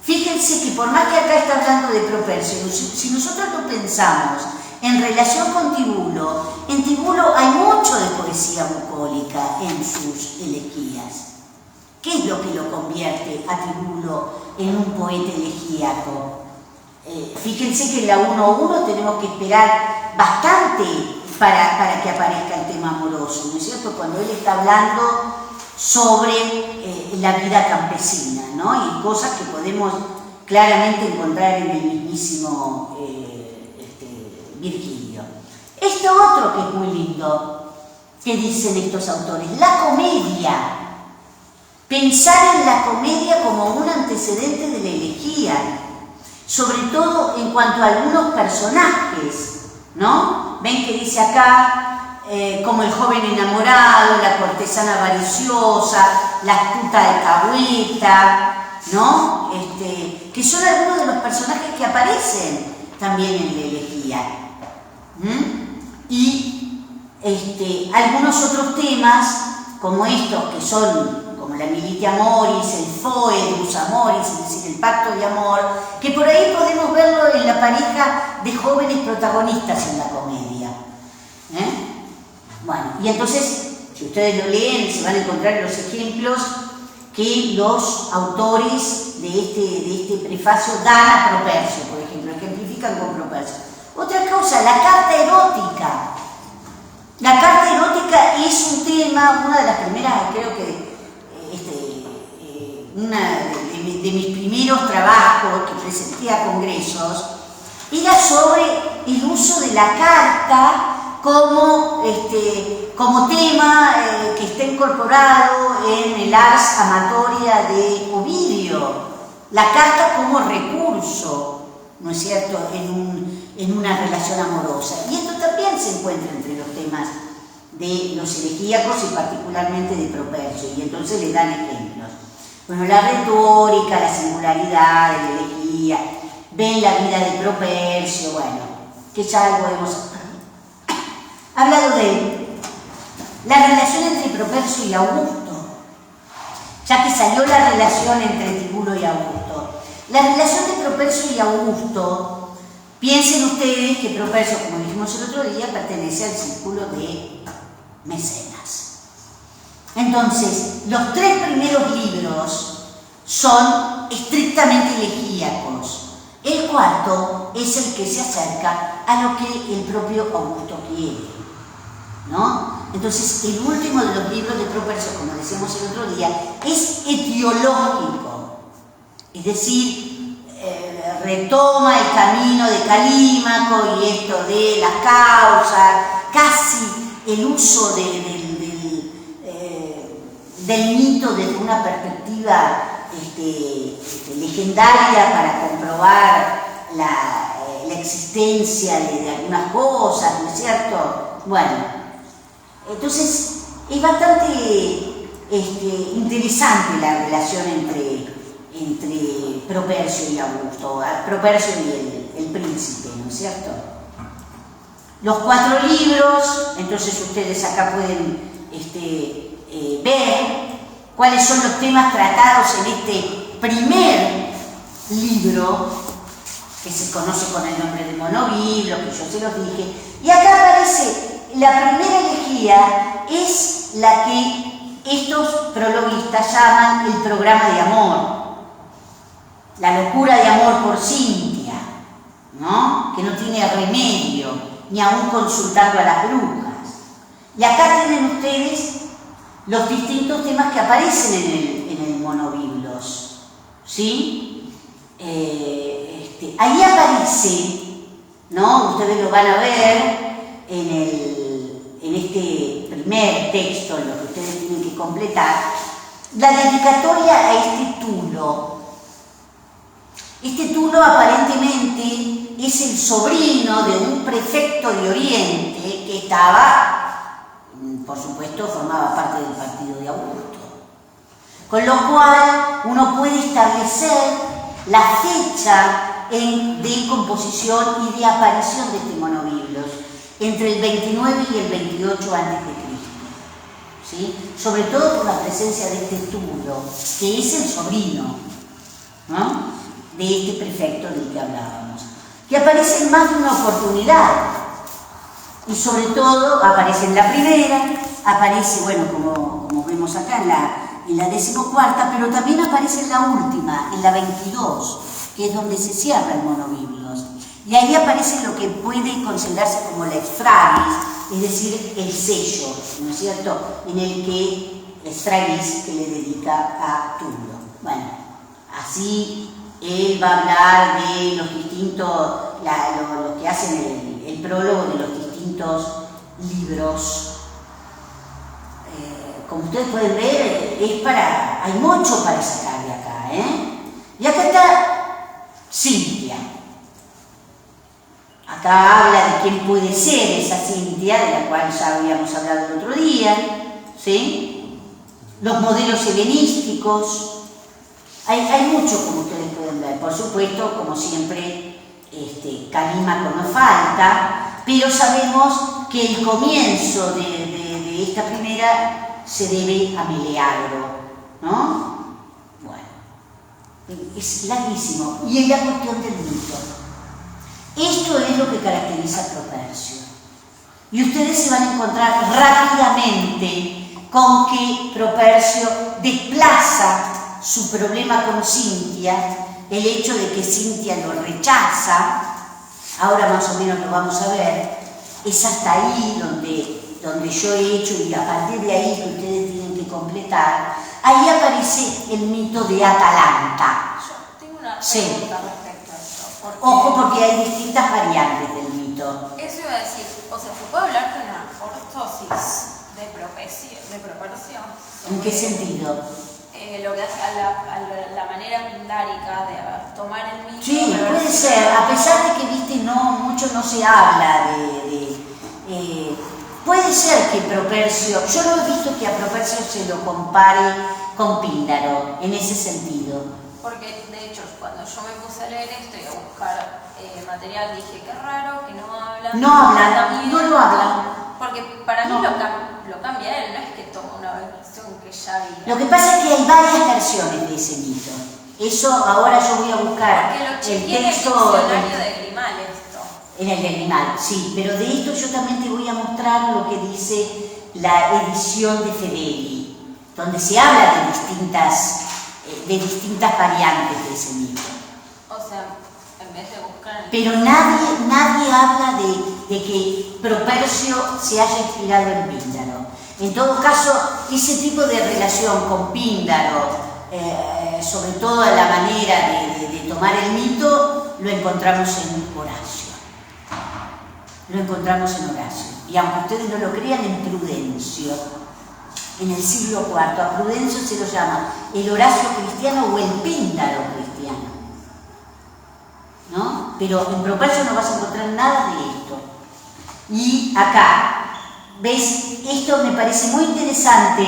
Fíjense que por más que acá está hablando de Propercio, si nosotros lo pensamos en relación con Tibulo, en Tibulo hay mucho de poesía bucólica en sus elegías. ¿Qué es lo que lo convierte a Tibulo en un poeta elegíaco? Fíjense que en la 1.1 tenemos que esperar bastante para que aparezca el tema amoroso, ¿no es cierto? Cuando él está hablando sobre la vida campesina, ¿no? Y cosas que podemos claramente encontrar en el mismísimo Virgilio. Esto otro que es muy lindo, que dicen estos autores, la comedia. Pensar en la comedia como un antecedente de la elegía, sobre todo en cuanto a algunos personajes, ¿no? Ven que dice acá, como el joven enamorado, la cortesana avariciosa, la astuta alcahueta, ¿no? Que son algunos de los personajes que aparecen también en la elegía. Y algunos otros temas, como estos, que son como la Militia Amoris, el Foedus Amoris, es decir, el pacto de amor, que por ahí podemos verlo en la pareja de jóvenes protagonistas en la comedia. Bueno, y entonces, si ustedes lo leen, se van a encontrar los ejemplos que los autores de este prefacio dan a Propercio, por ejemplo, ejemplifican con Propercio. Otra cosa, la carta erótica. La carta erótica es un tema, una de las primeras, creo que una de mis primeros trabajos que presenté a congresos, era sobre el uso de la carta como tema que está incorporado en el Ars Amatoria de Ovidio. La carta como recurso, ¿no es cierto?, en una relación amorosa. Y esto también se encuentra entre los temas de los elegíacos y particularmente de Propercio, y entonces le dan ejemplos. Bueno, la retórica, la singularidad de la elegía, ven la vida de Propercio, bueno, que ya algo hemos hablado de la relación entre Propercio y Augusto, ya que salió la relación entre Tibulo y Augusto. La relación de Propercio y Augusto, piensen ustedes que Propercio, como dijimos el otro día, pertenece al círculo de mecenas. Entonces, los 3 primeros libros son estrictamente elegíacos. El cuarto es el que se acerca a lo que el propio Augusto quiere, ¿no? Entonces, el último de los libros de Propercio, como decíamos el otro día, es etiológico, es decir, retoma el camino de Calímaco y esto de las causas, casi el uso del mito desde una perspectiva legendaria para comprobar la existencia de algunas cosas, ¿no es cierto? Bueno, entonces es bastante interesante la relación entre Propercio y Augusto, Propercio y el príncipe, ¿no es cierto? Los 4 libros, entonces ustedes acá pueden ver cuáles son los temas tratados en este primer libro, que se conoce con el nombre de Monobiblio, que yo se los dije, y acá aparece la primera elegía, es la que estos prologuistas llaman el programa de amor, la locura de amor por Cintia, ¿no? Que no tiene remedio, ni aún consultando a las brujas. Y acá tienen ustedes los distintos temas que aparecen en el Monobiblios, ¿sí? Ahí aparece, ¿no? Ustedes lo van a ver en este primer texto, en lo que ustedes tienen que completar, la dedicatoria a este Tulo. Este Tulo aparentemente es el sobrino de un prefecto de Oriente que estaba, por supuesto, formaba parte del partido de Augusto. Con lo cual uno puede establecer la fecha de composición y de aparición de este Monobiblios entre el 29 y el 28 a.C., ¿sí? Sobre todo por la presencia de este Tulo, que es el sobrino, ¿no?, de este prefecto del que hablábamos, que aparece en más de una oportunidad, y sobre todo aparece en la primera, aparece, bueno, como vemos acá en la 14ª, pero también aparece en la última, en la 22, que es donde se cierra el Monobiblios, y ahí aparece lo que puede considerarse como la exfranis, es decir, el sello, ¿no es cierto?, en el que exfranis que le dedica a Tulo. Bueno, así él va a hablar de los distintos, lo que hacen el prólogo de los distintos libros. Como ustedes pueden ver, hay mucho para sacar de acá, ¿eh? Y acá está Cintia. Acá habla de quién puede ser esa Cintia, de la cual ya habíamos hablado el otro día, ¿sí? Los modelos helenísticos. Hay mucho, como ustedes pueden ver. Por supuesto, como siempre, Calímaco no falta, pero sabemos que el comienzo de esta primera se debe a Meleagro, ¿no? Bueno, es larguísimo. Y es la cuestión del mito. Esto es lo que caracteriza a Propercio. Y ustedes se van a encontrar rápidamente con que Propercio desplaza su problema con Cintia, el hecho de que Cintia lo rechaza, ahora más o menos lo vamos a ver, es hasta ahí donde yo he hecho, y a partir de ahí que ustedes tienen que completar, ahí aparece el mito de Atalanta. Yo tengo una pregunta Sí. respecto a esto. Ojo, porque hay distintas variantes del mito. Eso iba a decir, o sea, ¿se puede hablar de una ortosis de Propercio? ¿En qué sentido? Lo que hace a la manera pindárica de tomar el mito. Sí, puede ser, a pesar de que, viste, mucho no se habla puede ser que Propercio, yo no he visto que a Propercio se lo compare con Píndaro, en ese sentido. Porque, de hecho, cuando yo me puse a leer esto y a buscar material, dije, qué raro que no hablan. No lo hablan. Porque para mí No. lo cambia él, no es que toma una versión que ya había. Lo que pasa es que hay varias versiones de ese mito. Eso ahora yo voy a buscar Porque lo el chequeé en el texto diccionario de Grimal esto. en el de Grimal, sí, pero de esto yo también te voy a mostrar lo que dice la edición de Fedeli, donde se habla de distintas variantes de ese mito. O sea, en vez de buscar... Pero nadie habla de que Propercio se haya inspirado en Píndaro. En todo caso, ese tipo de relación con Píndaro, sobre todo la manera de tomar el mito, lo encontramos en Horacio. Y aunque ustedes no lo crean, en Prudencio, en el siglo IV, a Prudencio se lo llama el Horacio cristiano o el Píndaro cristiano, ¿no? Pero en Propercio no vas a encontrar nada de esto. Y acá, ¿ves? Esto me parece muy interesante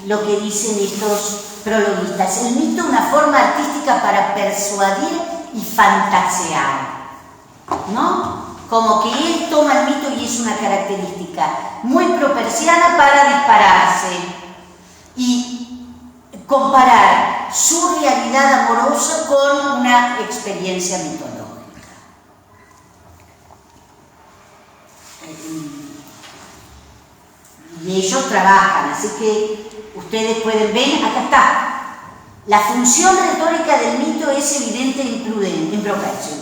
lo que dicen estos prologuistas. El mito es una forma artística para persuadir y fantasear, ¿no? Como que él toma el mito y es una característica muy properciana para dispararse y comparar su realidad amorosa con una experiencia mitológica. Y ellos trabajan, así que ustedes pueden ver, acá está. La función retórica del mito es evidente en Prudencio.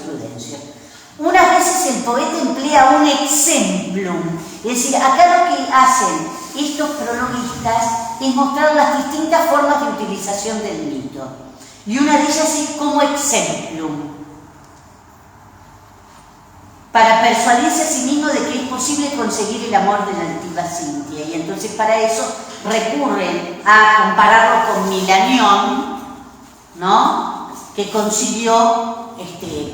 Unas veces el poeta emplea un exemplum, es decir, acá lo que hacen estos prologuistas es mostrar las distintas formas de utilización del mito. Y una de ellas es como exemplum, para persuadirse a sí mismo de que es posible conseguir el amor de la altiva Cintia. Y entonces para eso recurren a compararlo con Milanión, ¿no? Que consiguió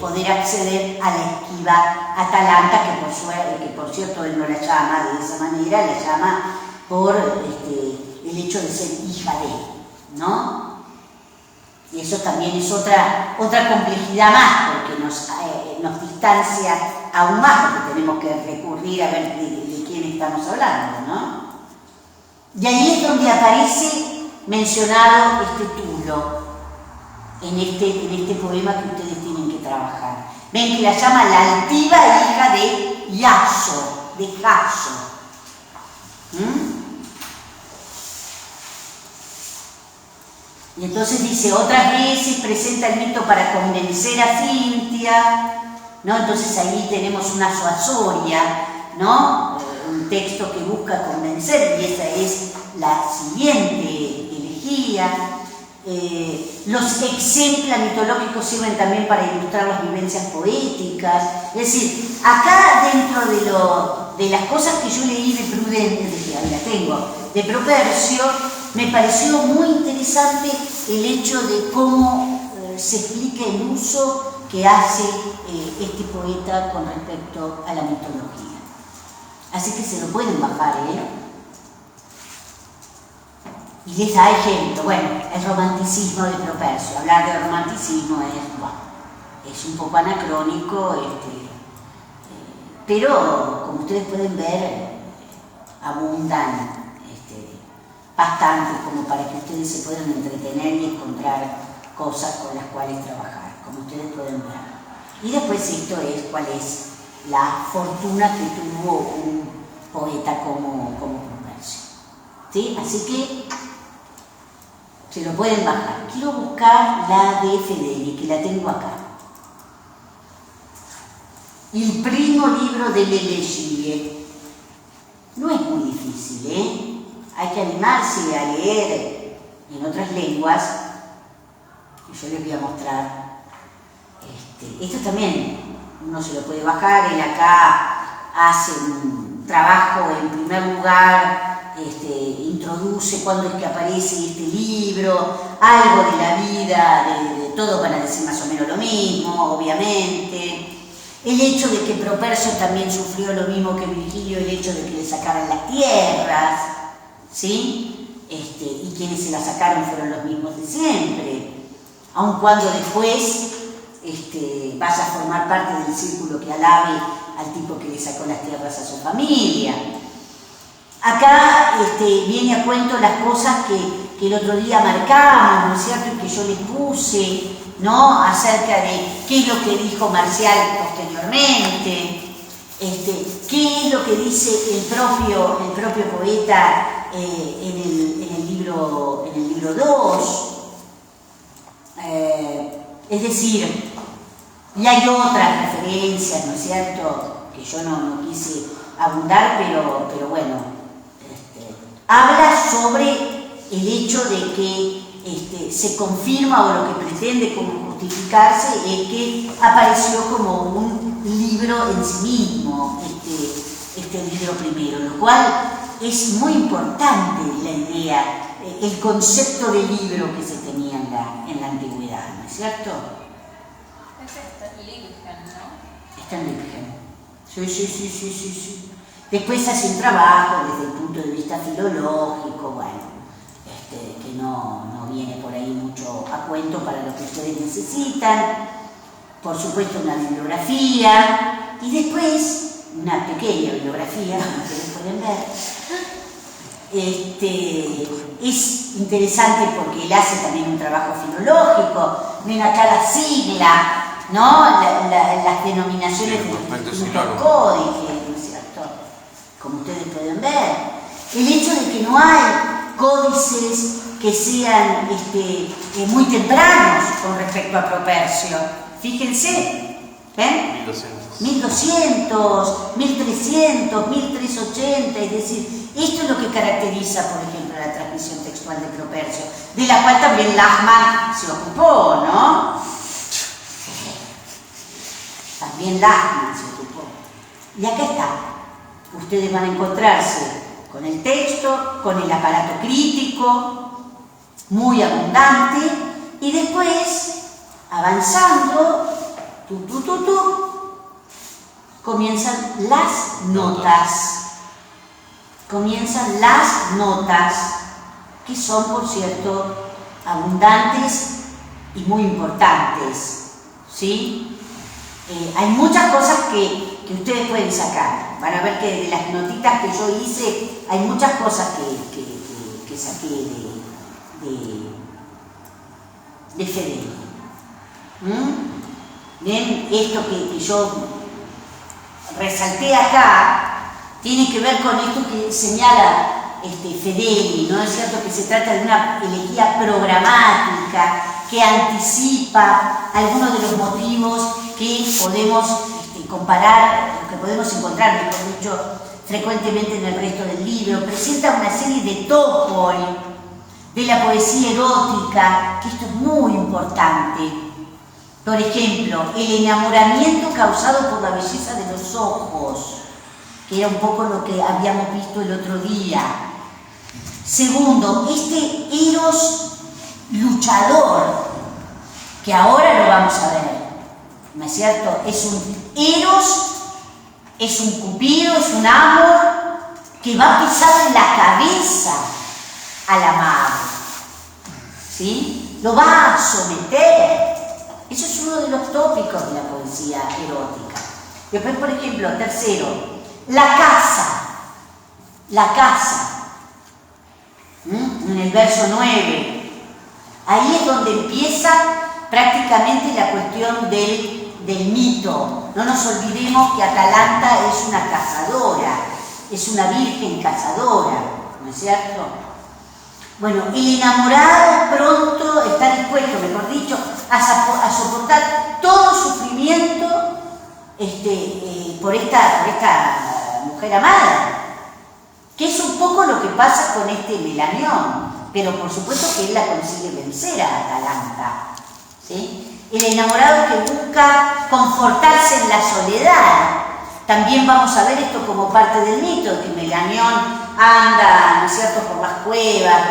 poder acceder a la esquiva Atalanta, que por cierto él no la llama de esa manera, la llama por el hecho de ser hija de, ¿no? Y eso también es otra complejidad más, porque nos distancia aún más, porque tenemos que recurrir a ver de quién estamos hablando, ¿no? Y ahí es donde aparece mencionado Tulo, en este poema que ustedes tienen que trabajar. Ven que la llama la altiva hija de Iaso, de Jaso. Y entonces dice, otras veces presenta el mito para convencer a Cintia, ¿no? Entonces ahí tenemos una zoazoria, ¿no? Un texto que busca convencer, y esa es la siguiente elegía. Los ejemplos mitológicos sirven también para ilustrar las vivencias poéticas. Es decir, acá dentro de las cosas que yo leí de Prudencio, ahí la tengo, de Propercio, me pareció muy interesante el hecho de cómo se explica el uso que hace este poeta con respecto a la mitología. Así que se lo pueden bajar, Y les da ejemplo. Bueno, el romanticismo de Propercio. Hablar de romanticismo es un poco anacrónico, pero como ustedes pueden ver, abundan bastante como para que ustedes se puedan entretener y encontrar cosas con las cuales trabajar, como ustedes pueden ver. Y después esto es cuál es la fortuna que tuvo un poeta como Propercio. ¿Sí? Así que se lo pueden bajar. Quiero buscar la de Fedeli, que la tengo acá. El primo libro de Lelegie. No es muy difícil, Hay que animarse a leer en otras lenguas. Y yo les voy a mostrar. Esto también uno se lo puede bajar. Él acá hace un trabajo, en primer lugar, introduce cuándo es que aparece este libro, algo de la vida, de todos van a decir más o menos lo mismo, obviamente. El hecho de que Propercio también sufrió lo mismo que Virgilio, el hecho de que le sacaran las tierras, ¿sí? Y quienes se las sacaron fueron los mismos de siempre, aun cuando después vaya a formar parte del círculo que alabe al tipo que le sacó las tierras a su familia. Acá viene a cuento las cosas que el otro día marcamos, ¿no es cierto? Y que yo les puse, ¿no? Acerca de qué es lo que dijo Marcial posteriormente. ¿Qué es lo que dice el propio poeta en el libro 2? Es decir, y hay otras referencias, ¿no es cierto?, que yo no quise abundar, pero bueno, habla sobre el hecho de que se confirma, o lo que pretende como justificarse es que apareció como un libro en sí mismo, este libro primero, lo cual es muy importante la idea, el concepto de libro que se tenía en la antigüedad, ¿no es cierto? Es Sterlingen, ¿no? Sterlingen. Sí. Después hace un trabajo desde el punto de vista filológico, bueno, que no viene por ahí mucho a cuento para lo que ustedes necesitan. Por supuesto, una bibliografía, y después una pequeña bibliografía, como ustedes pueden ver. Es interesante porque él hace también un trabajo filológico. Ven acá la sigla, ¿no? Las denominaciones de los distintos códices, ¿no es cierto? Como ustedes pueden ver. El hecho de que no hay códices que sean muy tempranos con respecto a Propercio. Fíjense, ¿ven? 1200, 1300, 1380, es decir, esto es lo que caracteriza, por ejemplo, la transmisión textual de Propercio, de la cual también Lachmann se ocupó, ¿no? También Lachmann se ocupó. Y acá está. Ustedes van a encontrarse con el texto, con el aparato crítico, muy abundante, y después, avanzando, comienzan las notas. Comienzan las notas, que son, por cierto, abundantes y muy importantes, ¿sí? Hay muchas cosas que ustedes pueden sacar. Van a ver que de las notitas que yo hice, hay muchas cosas que saqué de Fedeli. ¿Ven? Esto que yo resalté acá tiene que ver con esto que señala Fedeli, ¿no es cierto? Que se trata de una elegía programática que anticipa algunos de los motivos que podemos comparar, que podemos encontrar, mejor dicho, frecuentemente en el resto del libro. Presenta una serie de topoi de la poesía erótica, que esto es muy importante. Por ejemplo, el enamoramiento causado por la belleza de los ojos, que era un poco lo que habíamos visto el otro día. Segundo, este eros luchador, que ahora lo vamos a ver, ¿no es cierto? Es un eros, es un cupido, es un amor que va a pisar en la cabeza al amado, ¿sí? Lo va a someter. Eso es uno de los tópicos de la poesía erótica. Después, por ejemplo, tercero, la casa. La casa. En el verso 9. Ahí es donde empieza prácticamente la cuestión del mito. No nos olvidemos que Atalanta es una cazadora, es una virgen cazadora, ¿no es cierto? Bueno, el enamorado pronto está dispuesto, mejor dicho, a soportar todo sufrimiento por esta mujer amada, que es un poco lo que pasa con Melanión, pero por supuesto que él la consigue vencer a Atalanta, ¿sí? El enamorado que busca confortarse en la soledad. También vamos a ver esto como parte del mito, que Melanión anda, ¿no es cierto?, por las cuevas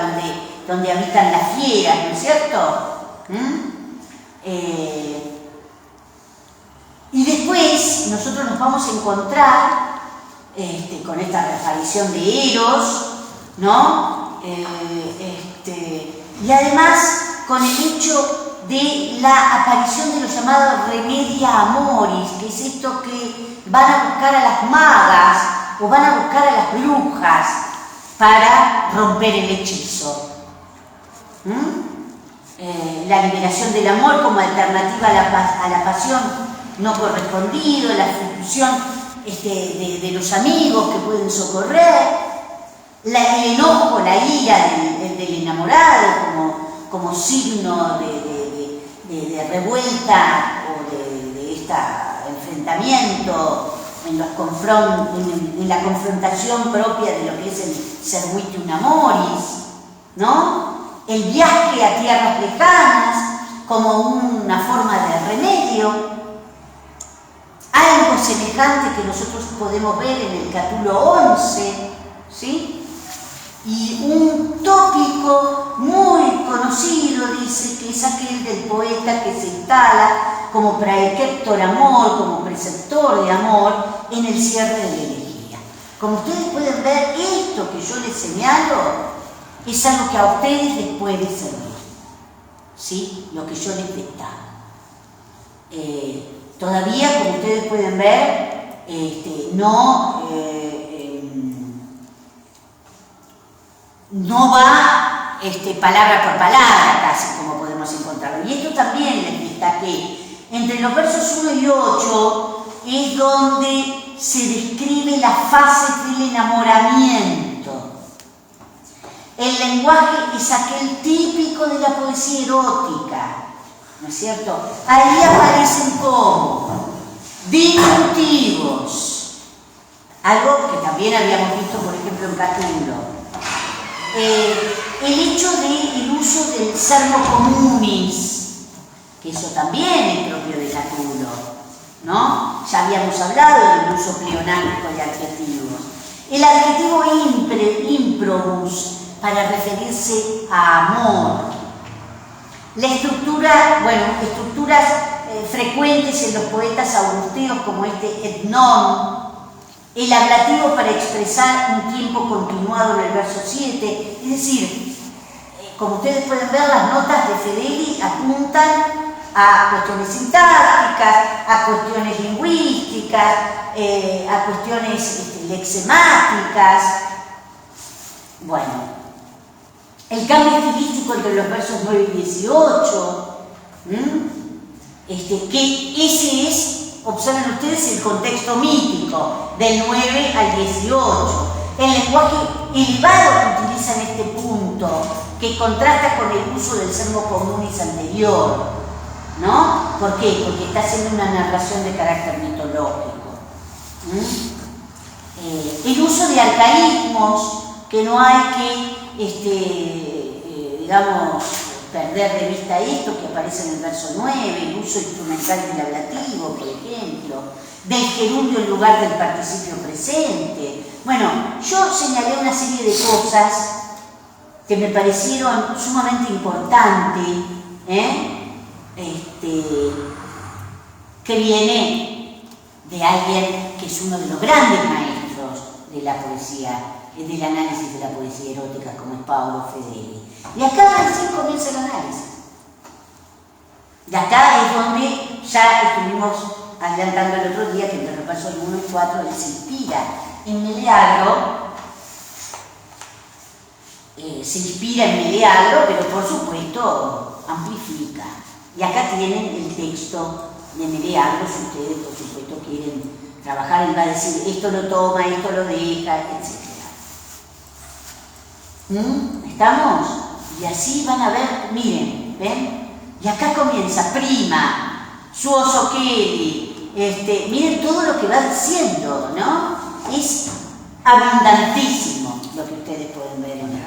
donde habitan las fieras, ¿no es cierto? Y después nosotros nos vamos a encontrar con esta reaparición de Eros, ¿no? Y además con el hecho de la aparición de lo llamado remedia amoris, que es esto que van a buscar a las magas o van a buscar a las brujas para romper el hechizo. La liberación del amor como alternativa a la pasión no correspondido, la fusión de los amigos que pueden socorrer, el enojo, la ira del enamorado como signo de revuelta o de este enfrentamiento en la confrontación propia de lo que es el servitium amoris, ¿no? El viaje a tierras lejanas como una forma de remedio. Algo semejante que nosotros podemos ver en el capítulo 11, ¿sí? Y un tópico muy conocido dice que es aquel del poeta que se instala como praeceptor amor, como preceptor de amor en el cierre de la elegía. Como ustedes pueden ver, esto que yo les señalo es algo que a ustedes les puede servir, ¿sí? Lo que yo les dictaba. Todavía, como ustedes pueden ver, no va palabra por palabra casi como podemos encontrarlo. Y esto también les destaqué. Entre los versos 1 y 8 es donde se describe las fases del enamoramiento. El lenguaje es aquel típico de la poesía erótica, ¿no es cierto? Ahí aparecen como diminutivos, algo que también habíamos visto, por ejemplo, en Catulo. El hecho del uso del sermo communis, que eso también es propio de Catulo, ¿no? Ya habíamos hablado del uso pleonástico de adjetivos. El adjetivo improbus, para referirse a amor. La estructura, estructuras frecuentes en los poetas augusteos como etnon, el ablativo para expresar un tiempo continuado en el verso 7, es decir, como ustedes pueden ver, las notas de Fedeli apuntan a cuestiones sintácticas, a cuestiones lingüísticas, a cuestiones lexemáticas. Bueno, el cambio estilístico entre los versos 9 y 18, que ese es, observen ustedes, el contexto mítico, del 9 al 18. El lenguaje elevado que utiliza en este punto, que contrasta con el uso del sermo communis anterior, ¿no? ¿Por qué? Porque está haciendo una narración de carácter mitológico. El uso de arcaísmos, que no hay que, digamos, perder de vista esto que aparece en el verso 9, el uso instrumental del ablativo, por ejemplo, del gerundio en lugar del participio presente. Bueno, yo señalé una serie de cosas que me parecieron sumamente importantes, que viene de alguien que es uno de los grandes maestros de la poesía, del análisis de la poesía erótica, como es Paolo Fedeli. Y acá recién comienza el análisis. Y acá es donde ya estuvimos adelantando el otro día, que entre el repaso del 1 y 4 él se inspira en Meleagro, pero por supuesto amplifica. Y acá tienen el texto de Meleagro, si ustedes por supuesto quieren trabajar, él va a decir esto lo toma, esto lo deja, etc. ¿Estamos? Y así van a ver, miren, ¿ven? Y acá comienza prima, suoso quedi, miren todo lo que va diciendo, ¿no? Es abundantísimo lo que ustedes pueden ver en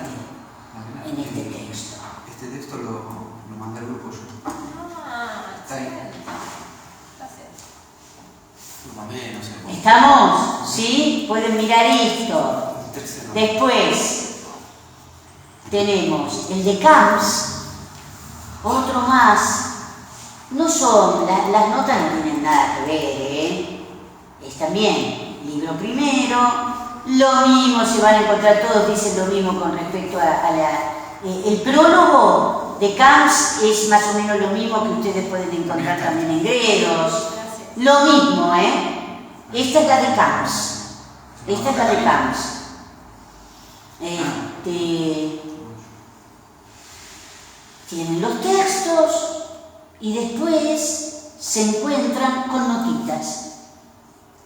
este texto. Este texto lo mandé al grupo yo. Está ahí. Lo mandé, no sé. ¿Estamos? ¿Sí? Pueden mirar esto. Después tenemos el de Camps, otro más. No son, las notas no tienen nada que ver, es también libro primero, lo mismo, se van a encontrar, todos dicen lo mismo con respecto el prólogo de Camps es más o menos lo mismo que ustedes pueden encontrar también en Gredos, lo mismo, esta es la de Camps, tienen los textos y después se encuentran con notitas.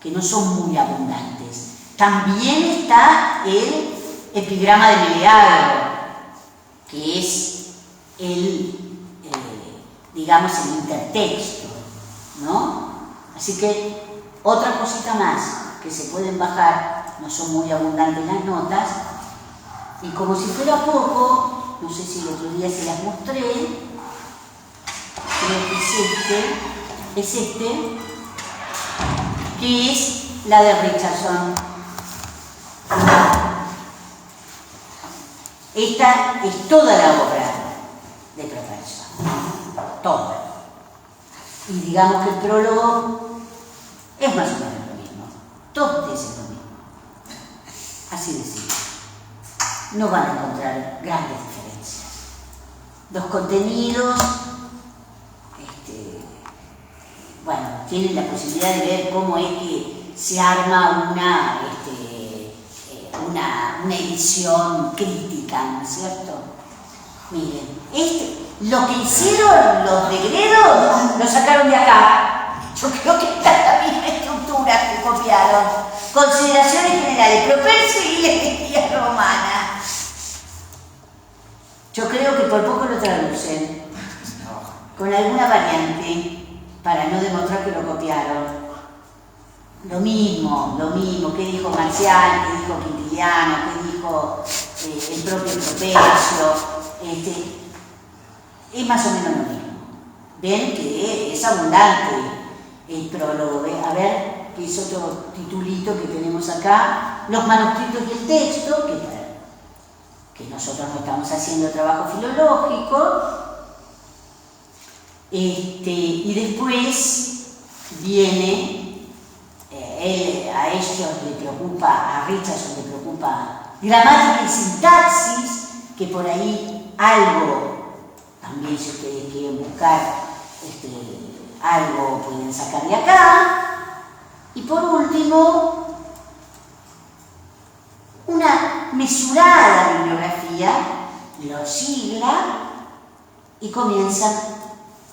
que no son muy abundantes. También está el epigrama de Meleagro, que es digamos, el intertexto, ¿no? Así que otra cosita más que se pueden bajar, no son muy abundantes las notas, y como si fuera poco, no sé si el otro día se las mostré, creo que es este, que es la de Richardson. Esta es toda la obra de Propercio, toda. Y digamos que el prólogo es más o menos lo mismo, todo es lo mismo. Así de simple. No van a encontrar grandes diferencias. Los contenidos, bueno, tienen la posibilidad de ver cómo es que se arma una edición crítica, ¿no es cierto? Miren, lo que hicieron los de Gredos lo sacaron de acá. Yo creo que está la misma estructura que copiaron. Consideraciones generales, Propercio y la elegía romana. Yo creo que por poco lo traducen, con alguna variante, para no demostrar que lo copiaron. Lo mismo, ¿qué dijo Marcial? ¿Qué dijo Quintiliano? ¿Qué dijo el propio Propercio? Es más o menos lo mismo. Ven que es abundante el prólogo. A ver, que es otro titulito que tenemos acá. Los manuscritos y el texto, que nosotros no estamos haciendo trabajo filológico. Y después viene... a ellos le preocupa, a Richardson le preocupa gramática y sintaxis, que por ahí algo, también si ustedes quieren buscar algo pueden sacar de acá. Y por último, una mesurada bibliografía, lo sigla y comienza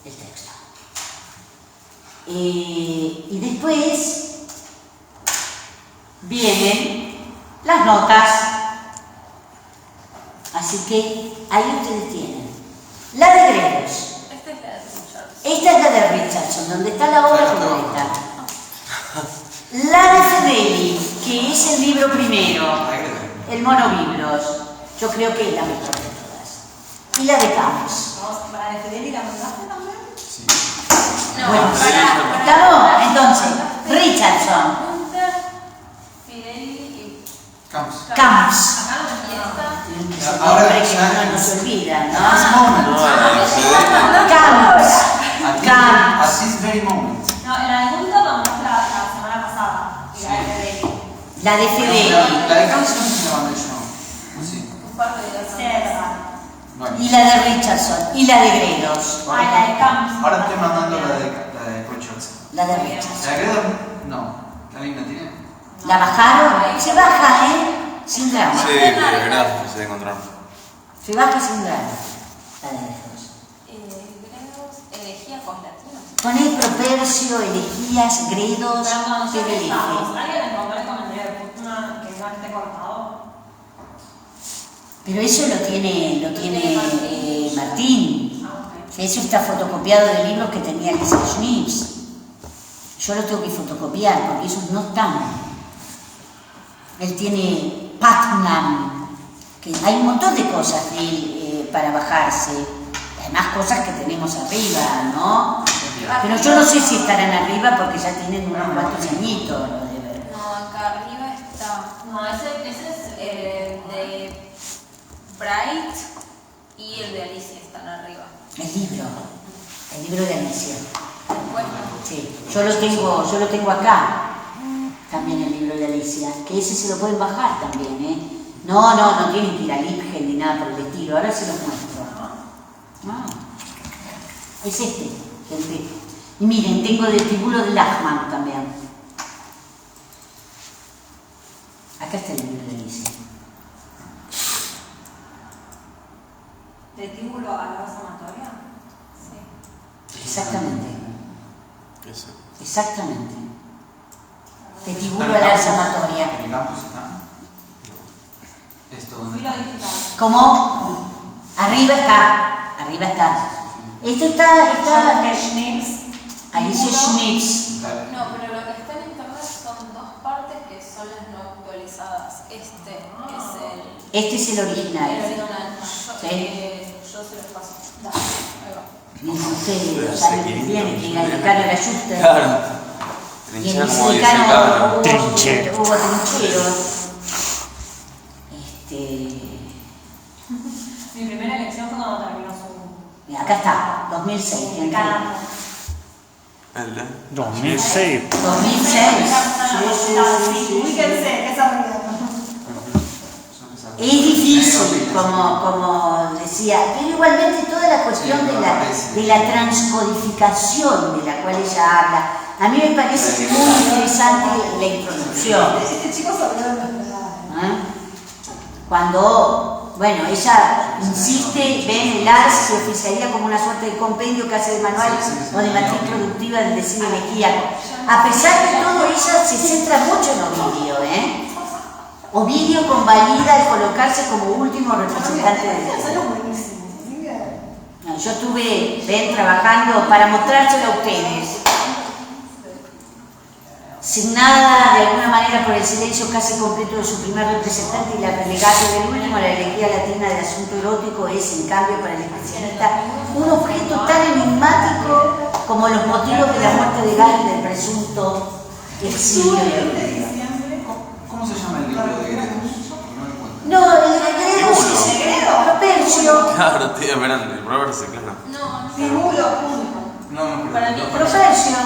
el texto. Y después vienen las notas, así que ahí ustedes tienen la de Gredos, esta es la de Richardson, donde está la obra completa, la de Fedeli, que es el libro primero, el Monobiblos, yo creo que es la mejor de todas, y la de Camps. ¿Para de Fedeli la mandaste también? Sí. No, Bueno, para. ¿estamos? Entonces, Richardson, Camps. Camps. Acá no está. Ahora Siempre que uno no se olvida, ¿no? At Camps. this very moment. No, en la de Gunta la mostré la semana pasada. Y la de Fedeli. La de Fedeli. La de Camps no se me va hecho. Sí. Un par de días. Sí, es verdad. Bueno. Y la de Richardson. Y la de Gredos. Ah, la de Camps. Ahora estoy mandando la de Richardson. La de Richardson. ¿La de Gredos? No. ¿Alguien la tiene? ¿La bajaron? Se baja, ¿eh? Sin drama. Sí, pero gracias, se encontraron. Se baja sin drama. La de Gredos. Gredos, elegía con latinos. Poné Propercio, Elegías, Gredos, Pero cuando ya PDF. estamos, ¿alguien encontró el comentario de Putna que no esté cortado? Pero eso lo tiene Martín. Ah, ok. Eso está fotocopiado de libros que tenía Lisa Schnips. Yo lo tengo que fotocopiar porque esos no están. Él tiene Putnam, que hay un montón de cosas de él para bajarse. Además cosas que tenemos arriba, ¿no? Pero yo no sé si estarán arriba porque ya tienen unos cuantos añitos, lo de ver. No, acá arriba está. No, ese es De Bright y el de Alicia están arriba. El libro de Alicia. Después, Sí, yo lo tengo acá, también el libro de Alicia, que ese se lo pueden bajar también, ¿eh? No tienen que ir al IPGEN ni nada por el estilo, ahora se los muestro. Es este, gente. Y miren, tengo del Tibulo de Lachman también. Acá está el libro de Alicia. de Tíbulo a la sanatoria. sí. Exactamente. Ese. Exactamente. de Tibulo a la Alza Amatoria. ¿En el campus está? ¿Esto dónde Filo está? digital. ¿Cómo? Arriba está. Esto está Schnips. Alicia Schmitz. No, pero lo que está en internet son dos partes que son las no actualizadas. Este Este es el es el original. original. Sí. Yo se los paso. Dale, ahí va. Dice usted, los años que viene, que el decano era Schuster. Claro. Y en Trinchero, ese como dice decano Cabra. Trinchero. hubo trincheros. Mi primera elección fue cuando terminó su. Mira, acá está, 2006. En Canadá. El de. 2006. 2006. Sí. Ubíquense, esa realidad. Es difícil, como decía, pero igualmente toda la cuestión de la transcodificación de la cual ella habla, a mí me parece muy interesante la introducción. Este chico sabía de verdad. Cuando, bueno, ella insiste, ve el ARS se oficiaría como una suerte de compendio casi de manual o de matriz productiva del decide elegíaco. A pesar de todo, ella se centra mucho en Ovidio, Ovidio convalida el colocarse como último representante del Son los buenísimos. Así que. No, yo estuve, trabajando para mostrárselo a ustedes. Signada de alguna manera por el silencio casi completo de su primer representante y la relegata del último, la elegía latina del asunto erótico es, en cambio, para el especialista, un objeto tan enigmático como los motivos de la muerte de Gary del presunto exilio de ¿Cómo se llama el libro de Gredos? No lo encuentro. No, el de Gredos es Propercio. Claro, estoy esperando. El Robert se claro. No, Tibulo. No, para mí Propercio.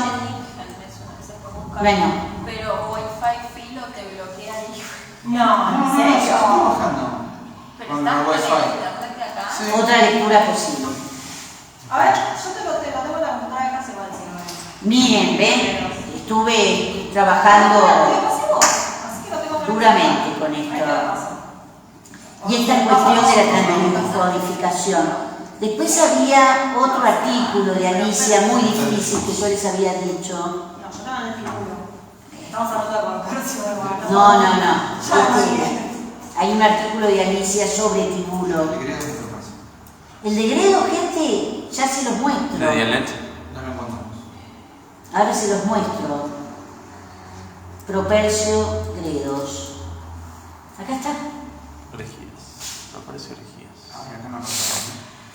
Bueno. Pero Wi-Fi filo te bloquea ahí. No, en Estoy serio. bajando. Pero Con estás el con el Wi-Fi. internet de acá. Sí. Otra lectura posible. A ver, yo tengo la computadora acá, se va a decir. Miren, ven, estuve ¿Lo trabajando pasemos? Así que lo tengo que duramente con Ahí te lo esto. paso. Y esta cuestión de la transcodificación. Después había otro artículo de Alicia muy difícil que yo les había dicho. No, yo estaba en el Tibulo. Estamos hablando de comercio. No. Hay un artículo de Alicia sobre Tibulo. El Gredos es lo pasa. El de Gredo, gente, ya se los muestro. ¿La Dianet? No lo encontramos. Ahora se los muestro. Propercio Gredos. Acá está. Orgías. No parece orgías. Ay, acá no lo encontramos.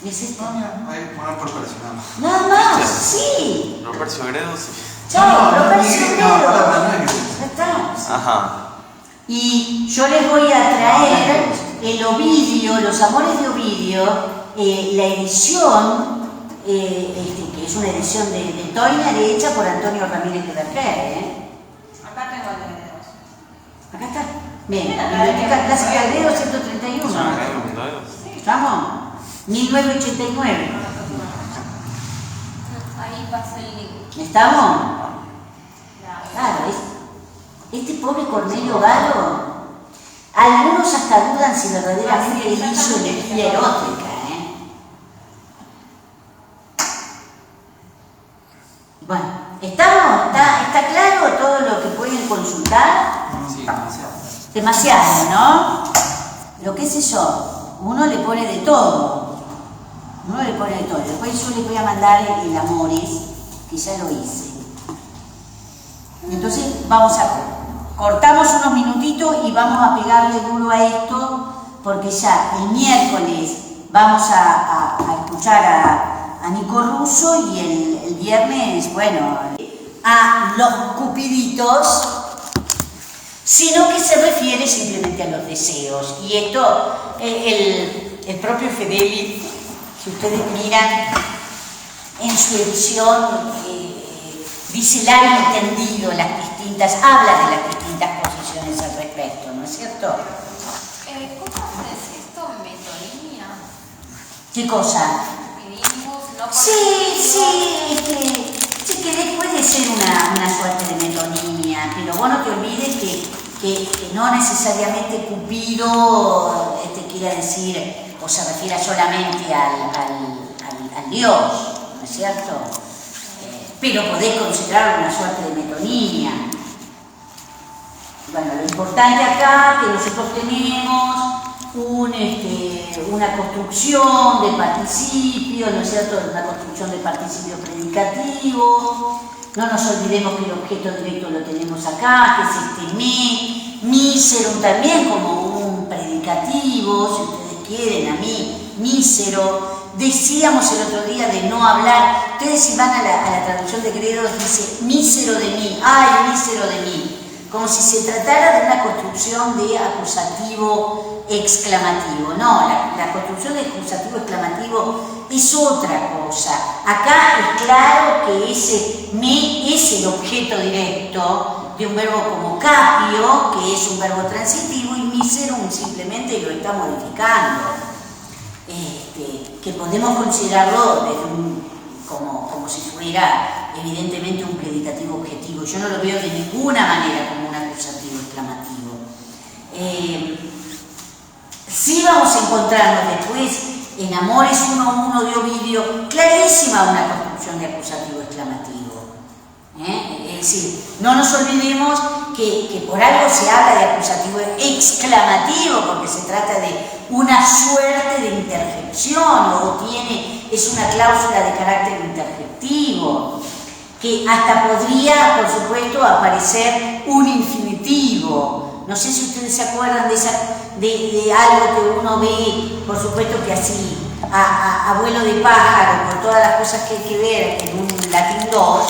Es este. Ah, mira, ahí poner por presionado. Nada más, sí. Propercio Gredo, sí. Chao, Propercio no, para Gredos. Gredos. Ya está. Ajá. Y yo les voy a traer el Ovidio, los amores de Ovidio, la edición, que es una edición de Toiner hecha por Antonio Ramírez de Berger. Acá tengo el de dedos. Acá está. Bien, Biblioteca Clásica de Gredo 131. ¿Estamos? 1989. Ahí pasa el link. ¿Estamos? Claro, este pobre Cornelio Galo, algunos hasta dudan si verdaderamente él hizo energía erótica, Bueno, ¿estamos? ¿Está claro todo lo que pueden consultar? Sí, demasiado. Demasiado, ¿no? Lo que es eso, uno le pone de todo. Después yo les voy a mandar el Amores, que ya lo hice. Entonces cortamos unos minutitos y vamos a pegarle duro a esto, porque ya el miércoles vamos a escuchar a Nico Russo y el viernes, bueno, a los cupiditos, sino que se refiere simplemente a los deseos. Y esto, el propio Fedeli, si ustedes miran en su edición, dice largo entendido habla de las distintas posiciones al respecto, ¿no es cierto? ¿Cómo es esto? ¿Metonimia? ¿Qué cosa? ¿Pedimos? ¿No? Sí, que puede ser una suerte de metonimia, pero vos no te olvides que no necesariamente Cupido quiera decir o se refiere solamente al Dios, ¿no es cierto? Pero podés considerar una suerte de metonimia. Bueno, lo importante acá que nosotros tenemos una construcción de participio, ¿no es cierto? Una construcción de participio predicativo. No nos olvidemos que el objeto directo lo tenemos acá, que es este me, mísero también como un predicativo, si ustedes quieren, a mí, mísero. Decíamos el otro día de no hablar, ustedes si van a la traducción de Gredos dice mísero de mí, ay, mísero de mí, como si se tratara de una construcción de acusativo exclamativo. No, la construcción de acusativo exclamativo es otra cosa. Acá es claro que ese me es el objeto directo de un verbo como capio, que es un verbo transitivo, y miserum simplemente lo está modificando. Que podemos considerarlo como si fuera evidentemente un predicativo objetivo. Yo no lo veo de ninguna manera como un acusativo exclamativo. Sí vamos a encontrarnos después en Amores 1.1 de Ovidio clarísima una construcción de acusativo exclamativo. Es decir, no nos olvidemos que por algo se habla de acusativo exclamativo, porque se trata de una suerte de interjección es una cláusula de carácter interjectivo, que hasta podría, por supuesto, aparecer un infinitivo. No sé si ustedes se acuerdan de algo que uno ve, por supuesto que así, a vuelo de pájaro, por todas las cosas que hay que ver en un latín 2,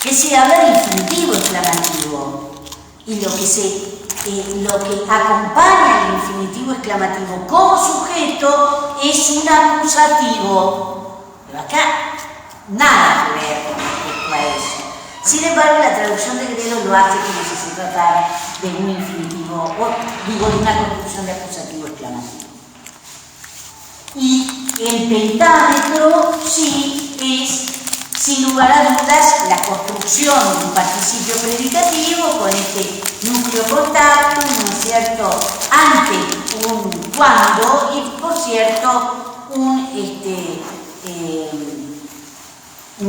que se habla de infinitivo exclamativo, y lo que acompaña al infinitivo exclamativo como sujeto es un acusativo, pero acá nada que ver con respecto a eso. Sin embargo, la traducción de Gredos lo hace como si se tratara de un infinitivo, de una construcción de acusativo exclamativo. Y el pentámetro sí es, sin lugar a dudas, la construcción de un participio predicativo con este núcleo contacto, ¿no es cierto?, ante un cuando y, por cierto, un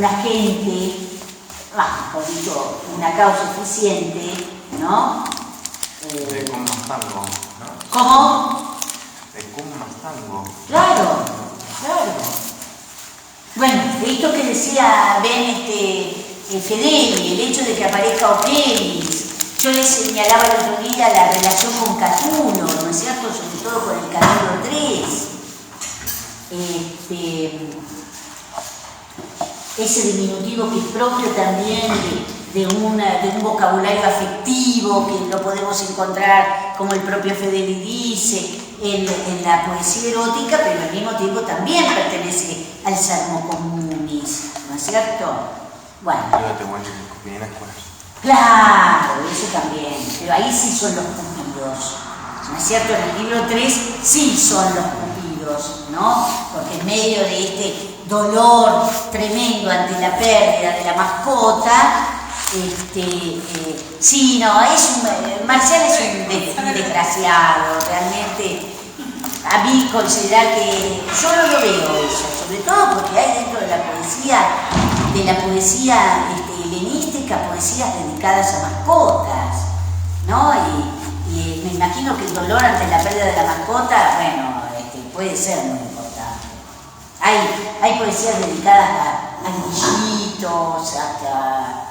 agente, mejor dicho, una causa eficiente, ¿no? De cum más tango, ¿no? ¿Cómo? De cum más tango. Claro, claro. Bueno, de esto que decía Ben Fedeli, el hecho de que aparezca Okelis, yo les señalaba el otro día la relación con Catulo, ¿no es cierto?, sobre todo con el capítulo 3. Ese diminutivo que es propio también de un vocabulario afectivo, que lo podemos encontrar, como el propio Fedeli dice, en la poesía erótica, pero al mismo tiempo también pertenece al salmo comunis, ¿no es cierto? Bueno. Claro, eso también, pero ahí sí son los cupidos, ¿no es cierto? En el libro 3 sí son los cupidos, ¿no? Porque en medio de este dolor tremendo ante la pérdida de la mascota, sí, no, Marcial es un desgraciado, realmente. A mí considerar que yo no lo veo eso, sobre todo porque hay dentro de la poesía helenística, poesías dedicadas a mascotas, ¿no? Y me imagino que el dolor ante la pérdida de la mascota, bueno, puede ser muy importante. Hay poesías dedicadas a anillitos, hasta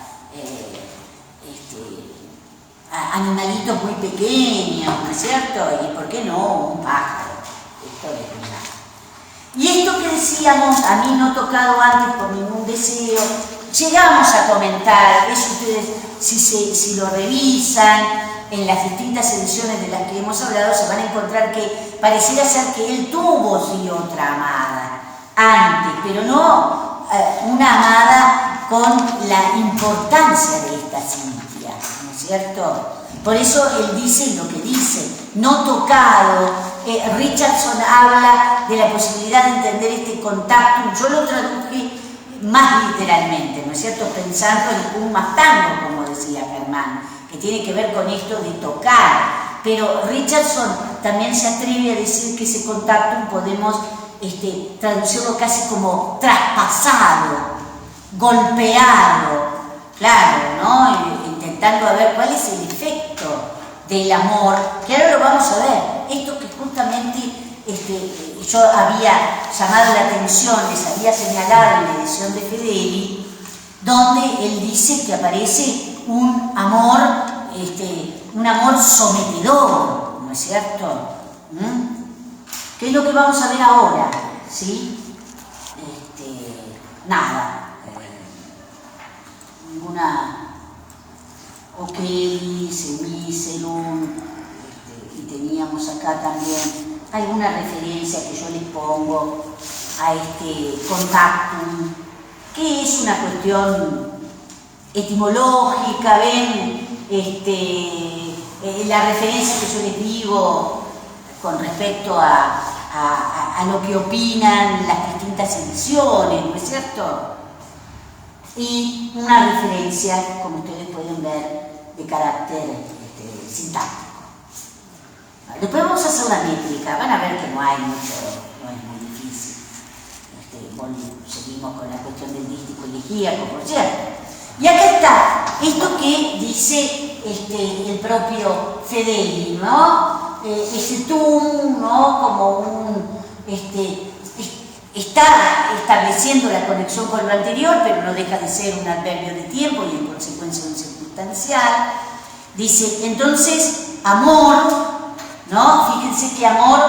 animalitos muy pequeños, ¿no es cierto? Y por qué no, un pájaro. Esto es verdad. Y esto que decíamos, a mí no tocado antes por ningún deseo, llegamos a comentar, eso ustedes si lo revisan en las distintas ediciones de las que hemos hablado, se van a encontrar que pareciera ser que él tuvo sí otra amada antes, pero no una amada con la importancia de esta Cintia, ¿no es cierto? Por eso él dice lo que dice, no tocado. Richardson habla de la posibilidad de entender este contacto, yo lo traduje más literalmente, ¿no es cierto? Pensando en un más tango, como decía Germán, que tiene que ver con esto de tocar, pero Richardson también se atreve a decir que ese contacto podemos traducirlo casi como traspasado, golpeado, claro, ¿no? Intentando ver cuál es el efecto del amor, que ahora lo vamos a ver. Esto que justamente yo había llamado la atención, les había señalado en la edición de Fedeli, donde él dice que aparece un amor sometedor, ¿no es cierto? ¿Qué es lo que vamos a ver ahora? ¿Sí? Nada. Ninguna Okeli, Semiserum, y teníamos acá también alguna referencia que yo les pongo a este contactum, que es una cuestión etimológica, ven, la referencia que yo les digo con respecto a lo que opinan las distintas ediciones, ¿no es cierto? Y una referencia, como ustedes pueden ver, de carácter sintáctico. Después vamos a hacer una métrica, van a ver que no hay mucho, no es muy difícil. Seguimos con la cuestión del dístico elegíaco, por cierto. Y acá está, esto que dice el propio Fedeli, ¿no? Ese tum, ¿no? Como un... está estableciendo la conexión con lo anterior, pero no deja de ser un adverbio de tiempo y en consecuencia un circunstancial. Dice, entonces, amor, ¿no? Fíjense que amor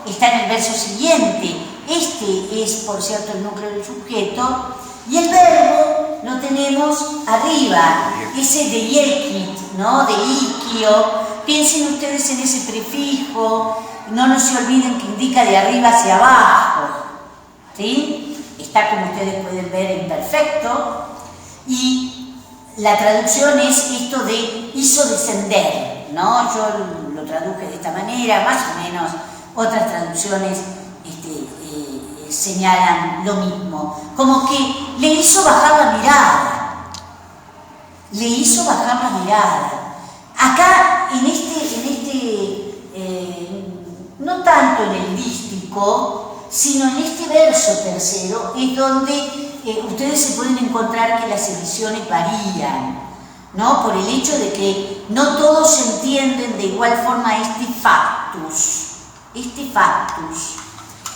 está en el verso siguiente. Este es, por cierto, el núcleo del sujeto. Y el verbo lo tenemos arriba, ese de yekit, ¿no? De ikio. Piensen ustedes en ese prefijo, no se olviden que indica de arriba hacia abajo, ¿sí? Está, como ustedes pueden ver, en perfecto, y la traducción es esto de hizo descender, ¿no? Yo lo traduje de esta manera, más o menos, otras traducciones señalan lo mismo, como que le hizo bajar la mirada, le hizo bajar la mirada. Acá, no tanto en el dístico, sino en este verso tercero, es donde ustedes se pueden encontrar que las ediciones varían, ¿no? Por el hecho de que no todos entienden de igual forma este factus,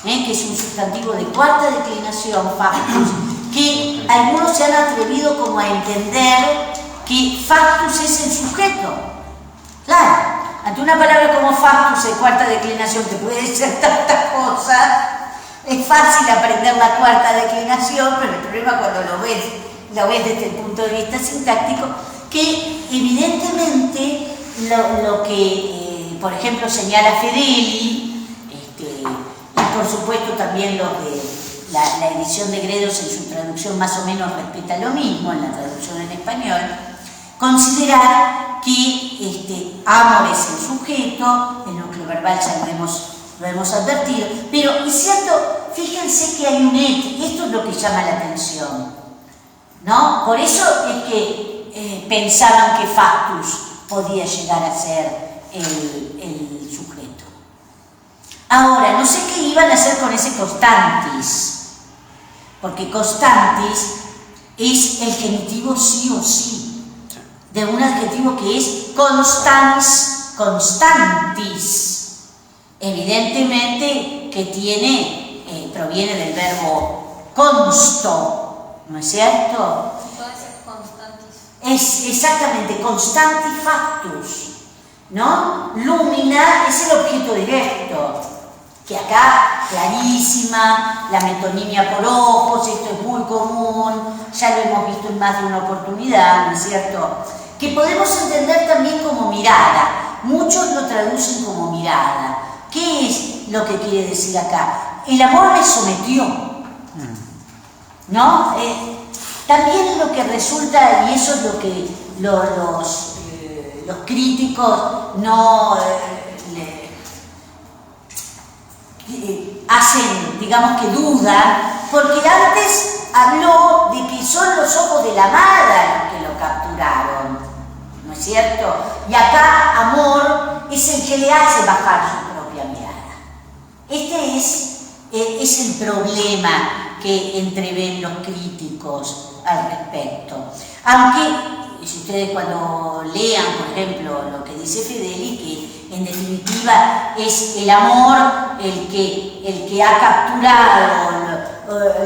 que es un sustantivo de cuarta declinación, factus, que algunos se han atrevido como a entender que factus es el sujeto. Claro, ante una palabra como factus de cuarta declinación, que puede ser tantas cosas, es fácil aprender la cuarta declinación, pero el problema cuando lo ves desde el punto de vista sintáctico, que evidentemente lo que, por ejemplo, señala Fedeli, y por supuesto también lo que la edición de Gredos en su traducción más o menos respeta lo mismo en la traducción en español, considerar que amor es el sujeto, el núcleo verbal ya lo hemos advertido, pero es cierto, fíjense que hay un esto es lo que llama la atención, ¿no? Por eso es que pensaban que factus podía llegar a ser el sujeto. Ahora, no sé qué iban a hacer con ese constantis, porque constantis es el genitivo sí o sí, de un adjetivo que es constantis. Evidentemente que proviene del verbo consto, ¿no es cierto? Puede ser constantis. Es exactamente constantis factus, ¿no? Lumina es el objeto directo, que acá, clarísima, la metonimia por ojos, esto es muy común, ya lo hemos visto en más de una oportunidad, ¿no es cierto? Que podemos entender también como mirada, muchos lo traducen como mirada. ¿Qué es lo que quiere decir acá? El amor me sometió, ¿no? También lo que resulta, y eso es lo que los críticos no hacen, digamos que dudan, porque antes habló de que son los ojos de la amada los que lo capturaron, ¿no es cierto? Y acá amor es el que le hace bajar su propia mirada. Este es el problema que entreven los críticos al respecto. Aunque si ustedes cuando lean, por ejemplo, lo que dice Fedeli, que en definitiva es el amor el que ha capturado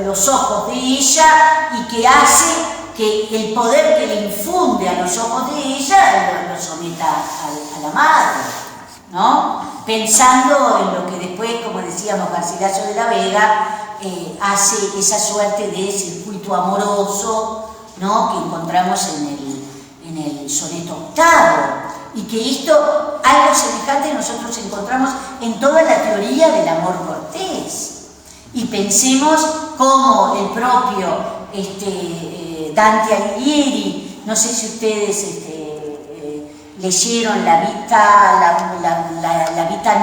los ojos de ella y que hace que el poder que le infunde a los ojos de ella lo someta a la madre, ¿no? Pensando en lo que después, como decíamos, Garcilaso de la Vega hace esa suerte de circuito amoroso, ¿no?, que encontramos en el soneto octavo, y que esto, algo semejante, nosotros encontramos en toda la teoría del amor cortés. Y pensemos cómo el propio Dante Alighieri, no sé si ustedes leyeron la Vita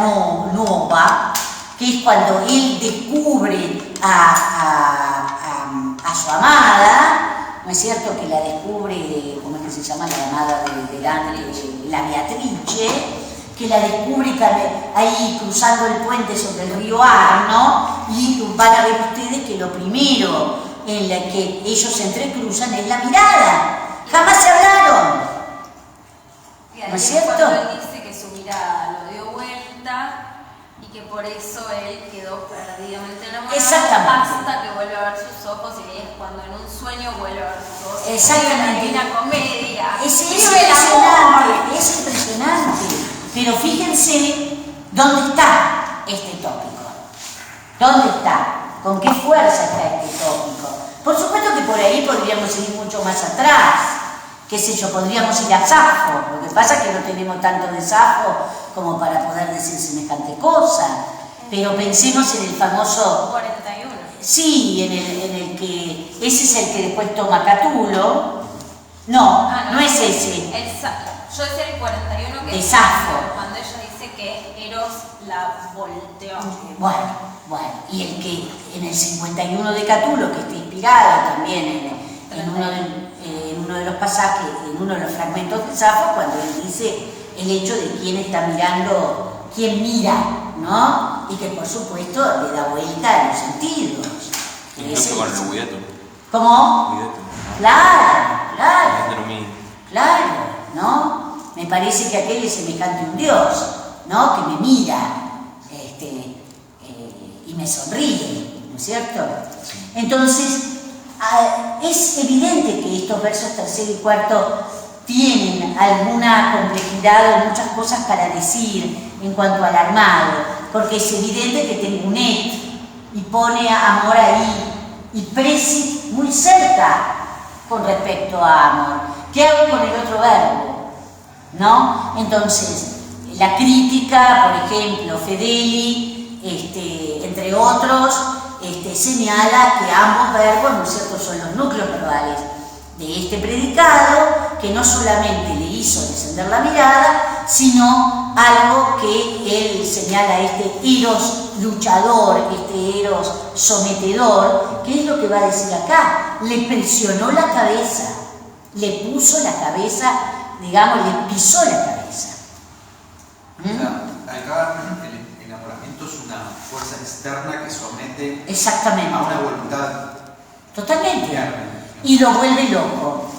Nuova, que es cuando él descubre a su amada, ¿no es cierto?, que la descubre, ¿cómo es que se llama la amada de Dante? La Beatrice, que la descubre ahí cruzando el puente sobre el río Arno, y van a ver ustedes que lo primero en la que ellos se entrecruzan es la mirada. Jamás se hablaron, ¿no es cierto? Cuando él dice que su mirada lo dio vuelta y que por eso él quedó perdidamente enamorado. Exactamente. Hasta que vuelve a ver sus ojos, y es cuando en un sueño vuelve a ver sus ojos. Exactamente. Una comedia. Es Vive el amor. es impresionante. Pero fíjense dónde está este tópico. ¿Dónde está? ¿Con qué fuerza está este tópico? Por supuesto que por ahí podríamos ir mucho más atrás. Qué sé yo, podríamos ir a Safo. Lo que pasa es que no tenemos tanto de Safo como para poder decir semejante cosa. Pero pensemos en el famoso... 41. Sí, en el que... Ese es el que después toma Catulo. No, no es ese. Yo decía el 41 que De es Safo. cuando ella dice que Eros la volteó. Bueno, y el que en el 51 de Catulo, que está inspirado también en uno de los pasajes, en uno de los fragmentos de Safo, cuando él dice el hecho de quién está mirando, quién mira, ¿no? Y que por supuesto le da vuelta a los sentidos. Incluso con el Huyeto. ¿Cómo? Claro, Claro. ¿no? Me parece que aquel es semejante a un Dios, ¿no?, que me mira y me sonríe, ¿no es cierto? Entonces, es evidente que estos versos tercero y cuarto tienen alguna complejidad o muchas cosas para decir en cuanto al armado, porque es evidente que tengo un et y pone amor ahí y presi muy cerca con respecto a amor. ¿Qué hago con el otro verbo? ¿No? Entonces, la crítica, por ejemplo, Fedeli, entre otros, señala que ambos verbos, ¿no es cierto?, son los núcleos verbales de este predicado, que no solamente le hizo descender la mirada, sino algo que él señala, eros luchador, eros sometedor, que es lo que va a decir acá. Le presionó la cabeza, le puso la cabeza, digamos, le pisó la cabeza. O sea, acá el enamoramiento es una fuerza externa que somete Exactamente. a una voluntad. Totalmente. Y lo vuelve loco.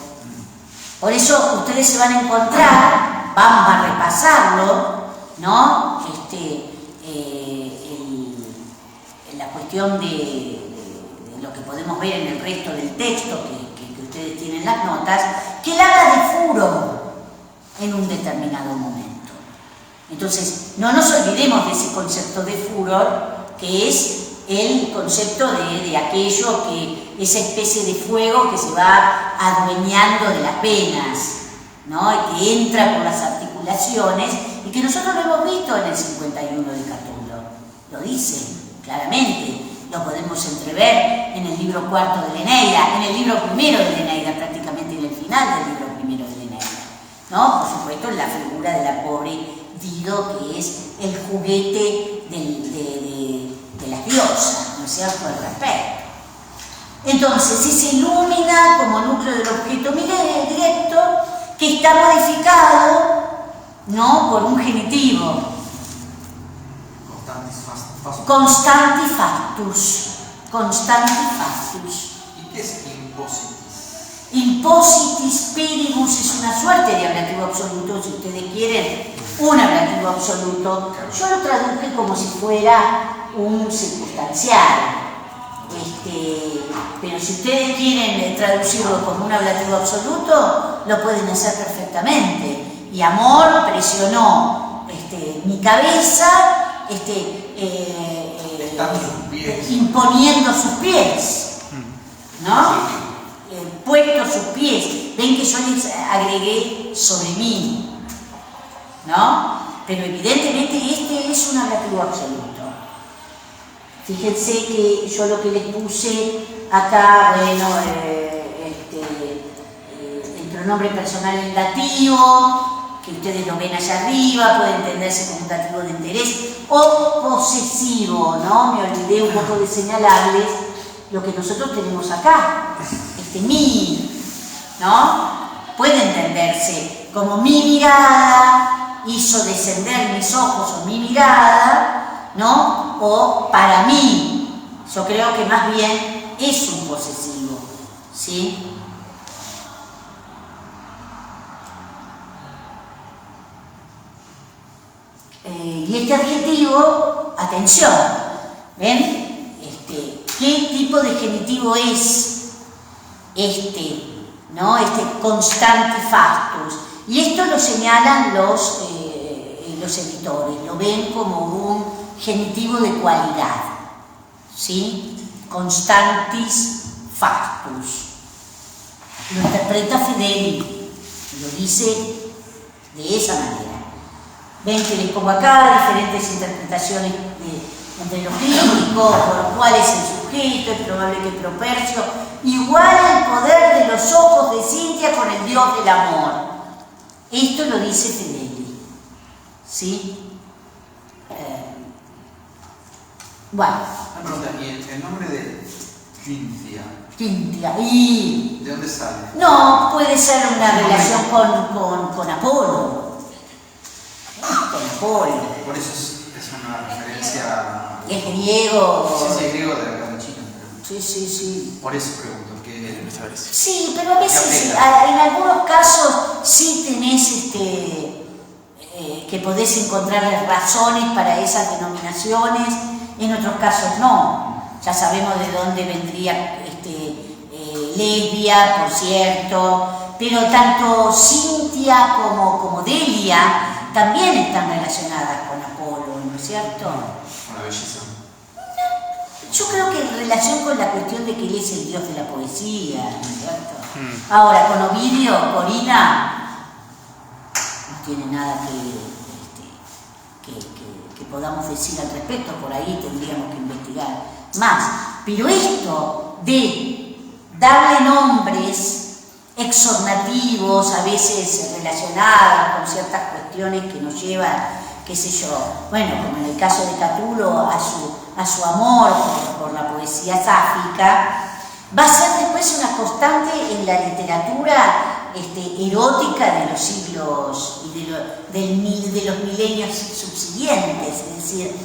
Por eso ustedes se van a encontrar, vamos a repasarlo, ¿no? La cuestión de lo que podemos ver en el resto del texto que ustedes tienen las notas, que él habla de furor en un determinado momento. Entonces, no nos olvidemos de ese concepto de furor, que es el concepto de aquello que, esa especie de fuego que se va adueñando de las venas, ¿no?, y que entra por las articulaciones, y que nosotros lo hemos visto en el 51 de Catulo. Lo dice claramente, lo podemos entrever en el libro cuarto de la Eneida, en el libro primero de la Eneida, prácticamente en el final del libro primero de la Eneida, ¿no? Por supuesto, en la figura de la pobre Dido, que es el juguete de las diosas, ¿no es cierto?, al respecto. Entonces, se ilumina como núcleo del objeto directo, que está modificado, ¿no?, por un genitivo. Constantifactus. ¿Y qué es impositis? Impositis spiribus es una suerte de ablativo absoluto, si ustedes quieren, un ablativo absoluto. Yo lo traduje como si fuera un circunstancial. Pero si ustedes quieren traducirlo como un ablativo absoluto, lo pueden hacer perfectamente. Y amor presionó mi cabeza, imponiendo sus pies, ¿no? Puesto sus pies. Ven que yo les agregué sobre mí, ¿no? Pero evidentemente este es un ablativo absoluto. Fíjense que yo lo que les puse acá, bueno, el pronombre personal en dativo, que ustedes lo ven allá arriba, puede entenderse como un dativo de interés, o posesivo, ¿no? Me olvidé un poco de señalarles lo que nosotros tenemos acá, mi, ¿no? Puede entenderse como mi mirada hizo descender mis ojos, o mi mirada, ¿no? O para mí. Yo creo que más bien es un posesivo, ¿sí? Y este adjetivo, atención, ¿ven? ¿Qué tipo de genitivo es ¿no? Constantifactus? Y esto lo señalan los editores, lo ven como un genitivo de cualidad, ¿sí? Constantis factus. Lo interpreta Fedeli, lo dice de esa manera. Ven que les pongo acá diferentes interpretaciones entre los clínicos, por cuál es el sujeto, es probable que Propercio iguala el poder de los ojos de Cintia con el dios del amor. Esto lo dice Fedeli, ¿sí? Bueno. Una pregunta, ¿y el nombre de Cintia? Cintia, y... ¿De dónde sale? No, puede ser una relación con Apolo. Con Apolo. Por eso es una referencia... Es griego. Sí, es griego de la guerra china. Sí. Por eso pregunto, ¿qué? Sí, pero a veces, en algunos casos, sí tenés que podés encontrar razones para esas denominaciones, en otros casos no. Ya sabemos de dónde vendría Lesbia, por cierto, pero tanto Cintia como Delia también están relacionadas con Apolo, ¿no es cierto? Con la belleza. Yo creo que en relación con la cuestión de que él es el dios de la poesía, ¿no es cierto? Ahora, con Ovidio, Corina, no tiene nada que podamos decir al respecto, por ahí tendríamos que investigar más. Pero esto de darle nombres exornativos, a veces relacionados con ciertas cuestiones que nos llevan, qué sé yo, bueno, como en el caso de Catulo, a su amor por la poesía sáfica, va a ser después una constante en la literatura erótica de los siglos y de los milenios subsiguientes. Es decir,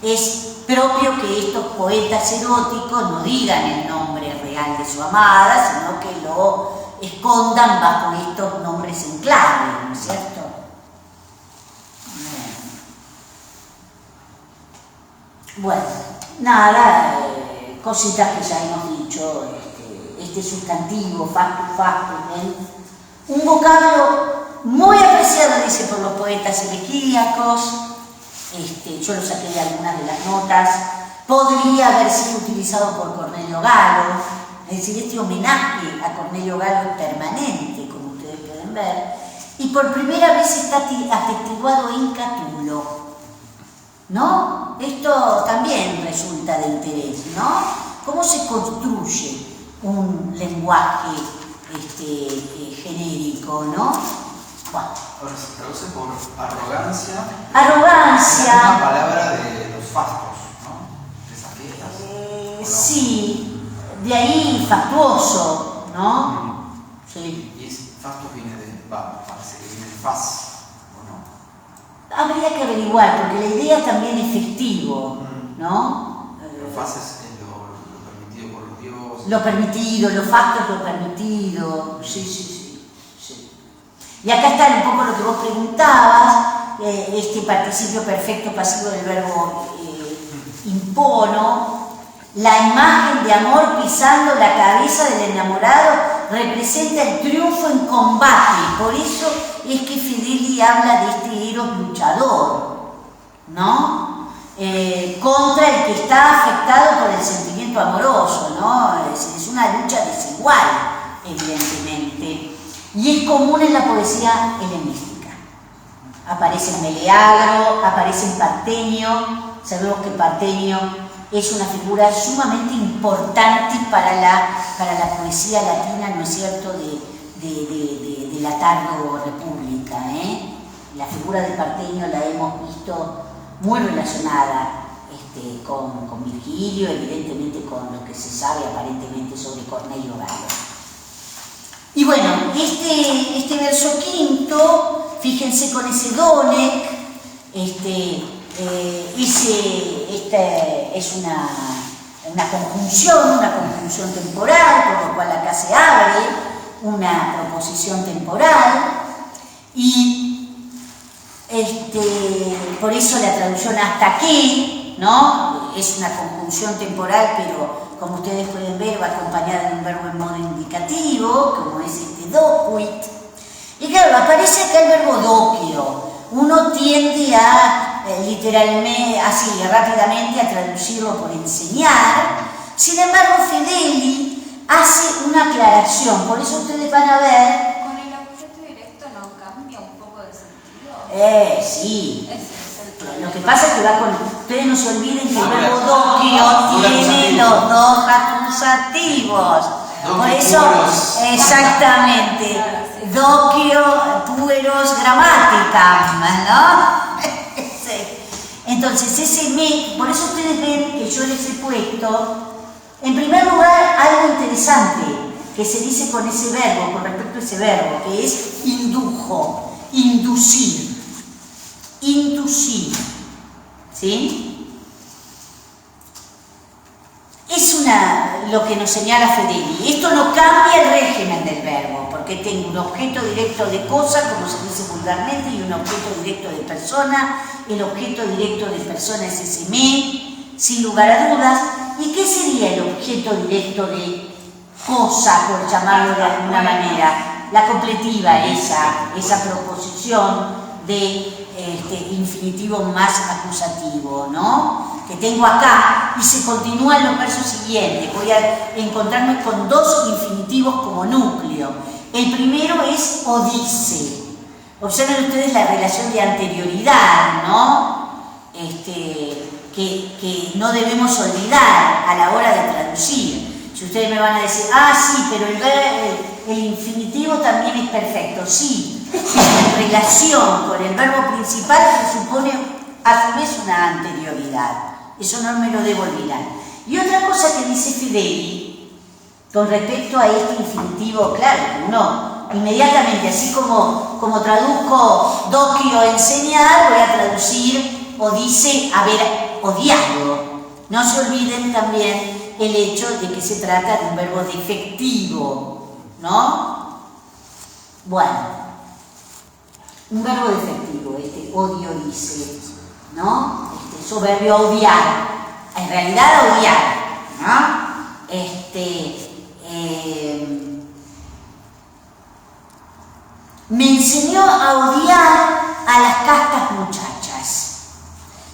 es propio que estos poetas eróticos no digan el nombre real de su amada, sino que lo escondan bajo estos nombres en clave, ¿no es cierto? Bueno, nada, cositas que ya hemos dicho, este sustantivo, factus, un vocablo muy apreciado, dice, por los poetas elegíacos. Yo lo saqué de algunas de las notas. Podría haber sido utilizado por Cornelio Galo, es decir, este homenaje a Cornelio Galo es permanente, como ustedes pueden ver, y por primera vez está atestiguado en Catulo, ¿no? Esto también resulta de interés, ¿no? ¿Cómo se construye un lenguaje genérico, ¿no? Bueno. Ahora se traduce por arrogancia. Arrogancia. Es una palabra de los fastos, ¿no? De esas fiestas. ¿No? Sí, de ahí factuoso, ¿no? Sí. Y fastos viene de, parece que viene de faz, ¿o no? Habría que averiguar, porque la idea también es festivo, ¿no? Pero faz es lo permitido por los Dios. Lo permitido, los factos lo permitido. Sí. Y acá está un poco lo que vos preguntabas, este participio perfecto pasivo del verbo impono. La imagen de amor pisando la cabeza del enamorado representa el triunfo en combate. Por eso es que Fedeli habla de este Eros luchador, ¿no? Contra el que está afectado por el sentimiento amoroso, ¿no? Es una lucha desigual, evidentemente. Y es común en la poesía helenística. Aparece en Meleagro, aparece en Partenio. Sabemos que Partenio es una figura sumamente importante para la poesía latina, ¿no es cierto?, de la tardo república. La figura de Partenio la hemos visto muy relacionada con Virgilio, evidentemente con lo que se sabe aparentemente sobre Cornelio Galo. Y bueno, este verso quinto, fíjense con ese Donec, es una conjunción temporal, por lo cual acá se abre una proposición temporal, y por eso la traducción hasta aquí, ¿no? Es una conjunción temporal, pero como ustedes pueden ver va acompañada de un verbo en modo indicativo, como es docuit. Y claro, aparece acá el verbo doquio. Uno tiende a literalmente, así rápidamente, a traducirlo por enseñar. Sin embargo, Fedeli hace una aclaración, por eso ustedes van a ver. Con el objeto directo no cambia un poco de sentido. Sí. Ese es el problema. Lo que pasa es que va con. Ustedes no se olviden que el verbo doquio tiene los dos acusativos. Por eso, exactamente, doquio pueros gramaticam, ¿no? Entonces, por eso ustedes ven que yo les he puesto, en primer lugar, algo interesante que se dice con ese verbo, con respecto a ese verbo, que es indujo, inducir, ¿sí? Es lo que nos señala Fedeli. Esto no cambia el régimen del verbo, porque tengo un objeto directo de cosa, como se dice vulgarmente, y un objeto directo de persona. El objeto directo de persona es ese me, sin lugar a dudas. ¿Y qué sería el objeto directo de cosa, por llamarlo de alguna manera? La completiva, esa proposición de infinitivo más acusativo, ¿no? Que tengo acá, y se continúa en los versos siguientes. Voy a encontrarme con dos infinitivos como núcleo. El primero es odice. Observen ustedes la relación de anterioridad, ¿no? Que no debemos olvidar a la hora de traducir. Si ustedes me van a decir, sí, pero el infinitivo también es perfecto. Sí, en relación con el verbo principal presupone a su vez una anterioridad. Eso no me lo debo olvidar. Y otra cosa que dice Fedeli con respecto a este infinitivo, claro, uno inmediatamente, así como traduzco doquio enseñar, voy a traducir odice haber odiado. No se olviden también el hecho de que se trata de un verbo defectivo, ¿no? Bueno, un verbo defectivo, odio dice, ¿no? Soberbio odiar, en realidad odiar, ¿no? Me enseñó a odiar a las castas muchachas.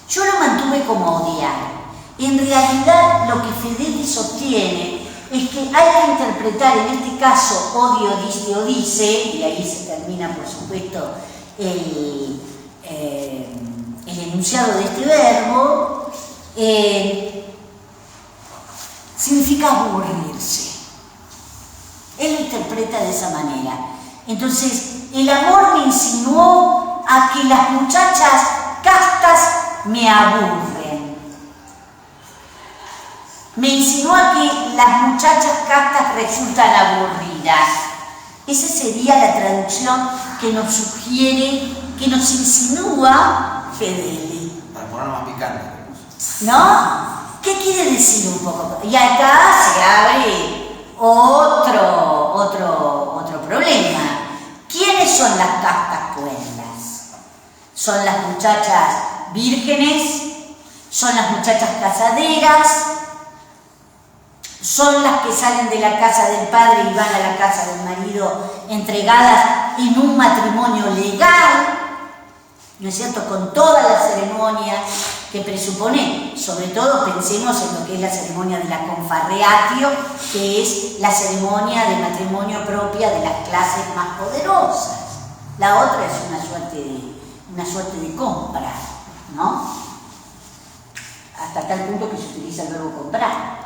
Yo lo mantuve como odiar. En realidad lo que Fedeli sostiene es que hay que interpretar en este caso odio, dice, y ahí se termina por supuesto el enunciado de este verbo, significa aburrirse. Él lo interpreta de esa manera. Entonces, el amor me insinuó a que las muchachas castas me aburren. Me insinuó a que las muchachas castas resultan aburridas. Esa sería la traducción que nos sugiere, que nos insinúa Fedeli. Para ponerlo más picante. ¿No? ¿Qué quiere decir un poco? Y acá se abre otro problema. ¿Quiénes son las castas cuendas? ¿Son las muchachas vírgenes? ¿Son las muchachas casaderas? ¿Son las que salen de la casa del padre y van a la casa del marido entregadas en un matrimonio legal? ¿No es cierto? Con toda la ceremonia que presupone, sobre todo pensemos en lo que es la ceremonia de la confarreatio, que es la ceremonia de matrimonio propia de las clases más poderosas. La otra es una suerte de compra, ¿no? Hasta tal punto que se utiliza el verbo comprar.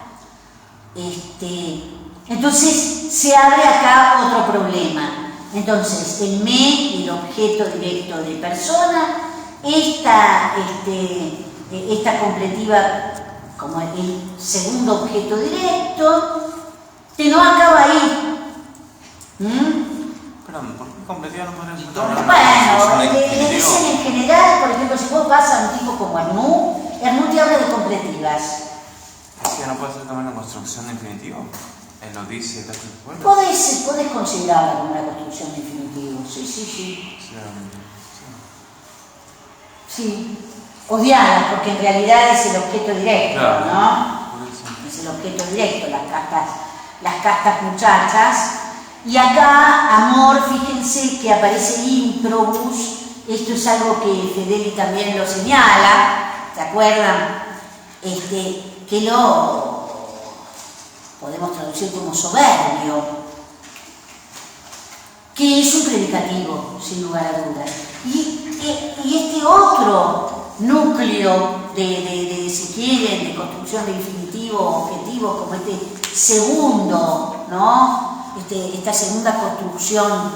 Entonces se abre acá otro problema. Entonces, el me, el objeto directo de persona, esta completiva como el segundo objeto directo, que no acaba ahí. Perdón, ¿por qué completiva no podría ser? Bueno, le dicen en general, por ejemplo, si vos vas a un tipo como Arnoux te habla de completivas. ¿Sí, no puede ser también una construcción de infinitivo? Él lo dice, tal cual. Podés considerarla como una construcción de infinitivo, sí. Sí, odiarla, porque en realidad es el objeto directo, claro, ¿no? Es el objeto directo, las castas muchachas. Y acá, amor, fíjense que aparece improbus, esto es algo que Fedeli también lo señala, ¿se acuerdan? Que lo podemos traducir como soberbio, que es un predicativo, sin lugar a dudas. Y este otro núcleo de si quieren, de construcción de infinitivo, objetivo, como este segundo, ¿no? Esta segunda construcción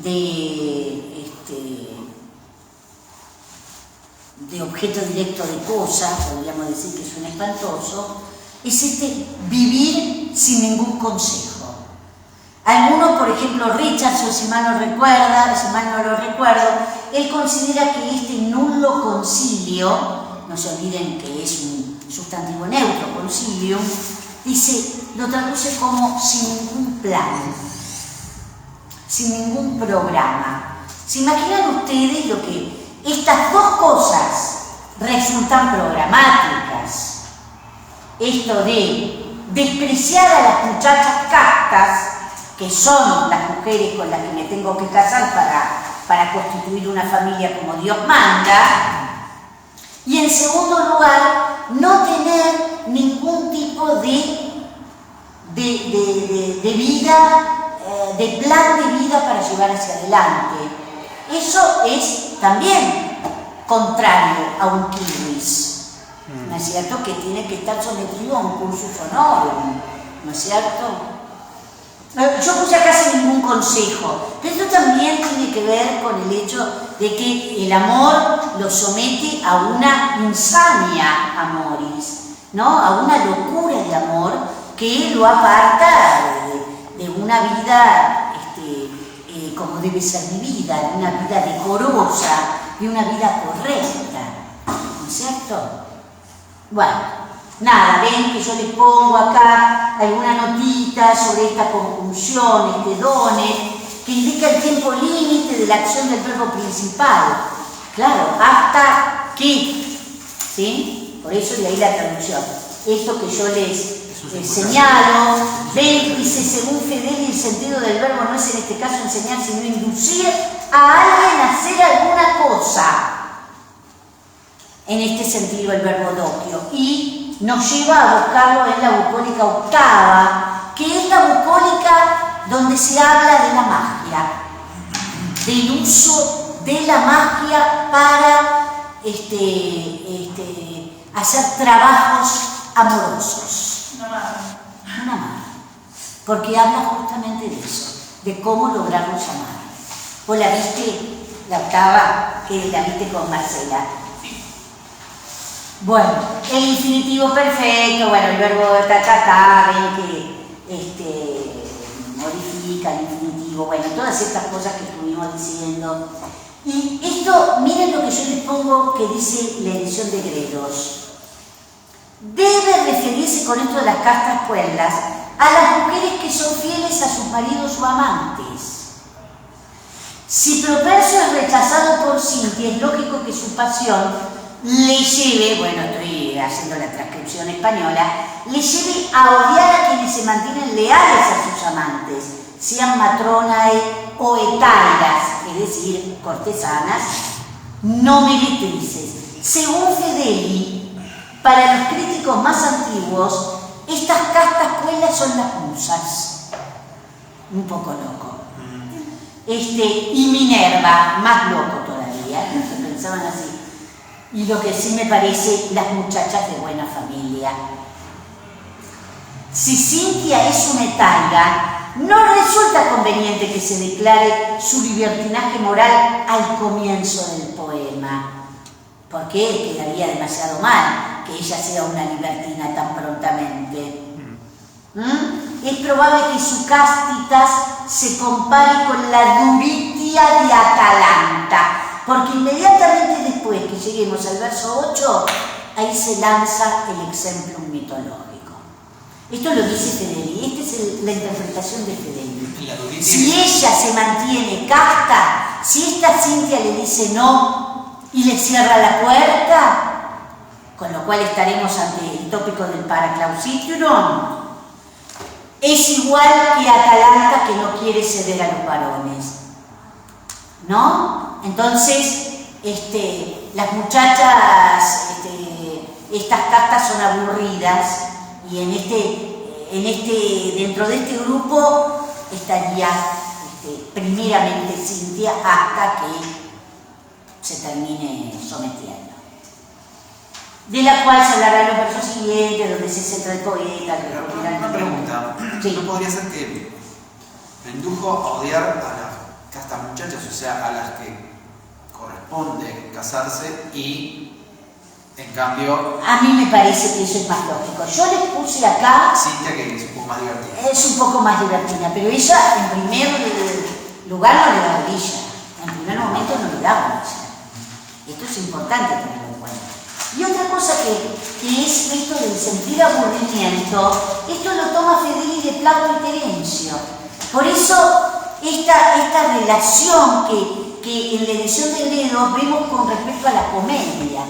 de objeto directo de cosa, podríamos decir que es un espantoso, es vivir sin ningún consejo. Algunos, por ejemplo, Richardson, si mal no lo recuerdo, él considera que este nullo concilio, no se olviden que es un sustantivo neutro, concilium, dice, lo traduce como sin ningún plan, sin ningún programa. ¿Se imaginan ustedes lo que estas dos cosas resultan programáticas? Esto de despreciar a las muchachas castas, que son las mujeres con las que me tengo que casar para constituir una familia como Dios manda, y en segundo lugar, no tener ningún tipo de vida, de plan de vida para llevar hacia adelante. Eso es también contrario a un kiwis. ¿No es cierto? Que tiene que estar sometido a un cursus honorum, ¿no es cierto? Yo puse acá sin ningún consejo, pero esto también tiene que ver con el hecho de que el amor lo somete a una insania amoris, ¿no? A una locura de amor que lo aparta de una vida como debe ser vivida, de una vida decorosa, de una vida correcta, ¿no es cierto? Bueno, nada, ven que yo les pongo acá alguna notita sobre esta conjunción, done, que indica el tiempo límite de la acción del verbo principal. Claro, hasta que, ¿sí? Por eso de ahí la traducción. Esto que yo les señalo, ven, dice, según Fedeli, el sentido del verbo no es en este caso enseñar, sino inducir a alguien a hacer alguna cosa. En este sentido el verbo doquio, y nos lleva a buscarlo en la bucólica octava, que es la bucólica donde se habla de la magia, del uso de la magia para hacer trabajos amorosos. Una madre. Porque habla justamente de eso, de cómo lograrnos amar. ¿Vos la viste, la octava, que la viste con Marcela? Bueno, el infinitivo perfecto, bueno, el verbo ven que modifica el infinitivo, bueno, todas estas cosas que estuvimos diciendo. Y esto, miren lo que yo les pongo que dice la edición de Gredos. Debe refiriese con esto de las castas pueblas a las mujeres que son fieles a sus maridos o amantes. Si Propercio es rechazado por Cintia, es lógico que su pasión le lleve, bueno, estoy haciendo la transcripción española, le lleve a odiar a quienes se mantienen leales a sus amantes, sean matronae o etairas, es decir, cortesanas, no meretrices. Según Fedeli, para los críticos más antiguos, estas castas pueblas son las musas. Un poco loco. Y Minerva, más loco todavía, que pensaban así. Y lo que sí me parece, las muchachas de buena familia. Si Cintia es una etaira, no resulta conveniente que se declare su libertinaje moral al comienzo del poema, porque quedaría demasiado mal que ella sea una libertina tan prontamente. Es probable que su castitas se compare con la duritia de Atalanta, porque inmediatamente después que lleguemos al verso 8, ahí se lanza el exemplum mitológico. Esto lo dice Fedeli, esta es la interpretación de Fedeli. Si ella se mantiene casta, si esta Cintia le dice no y le cierra la puerta, con lo cual estaremos ante el tópico del Paraclausituron, es igual que Atalanta, que no quiere ceder a los varones, ¿no? Entonces, las muchachas, estas castas son aburridas, y dentro de este grupo estaría primeramente Cintia hasta que se termine sometiendo. De la cual se hablará en los versos siguientes, donde se centra el poeta. Una pregunta. Sí. ¿No podría ser que le indujo a odiar a las castas muchachas, o sea, a las que corresponde casarse, y en cambio A mí me parece que eso es más lógico. Yo les puse acá, Cintia, que es un poco más divertida? es un poco más libertina, pero ella en primer lugar no le da bolilla. En primer momento no le da bolilla. Esto es importante tenerlo en cuenta. Y otra cosa que es esto del sentir aburrimiento, esto lo toma Fedeli de Plauto y Terencio. Por eso esta relación que en la edición de Ledo vemos con respecto a la comedia,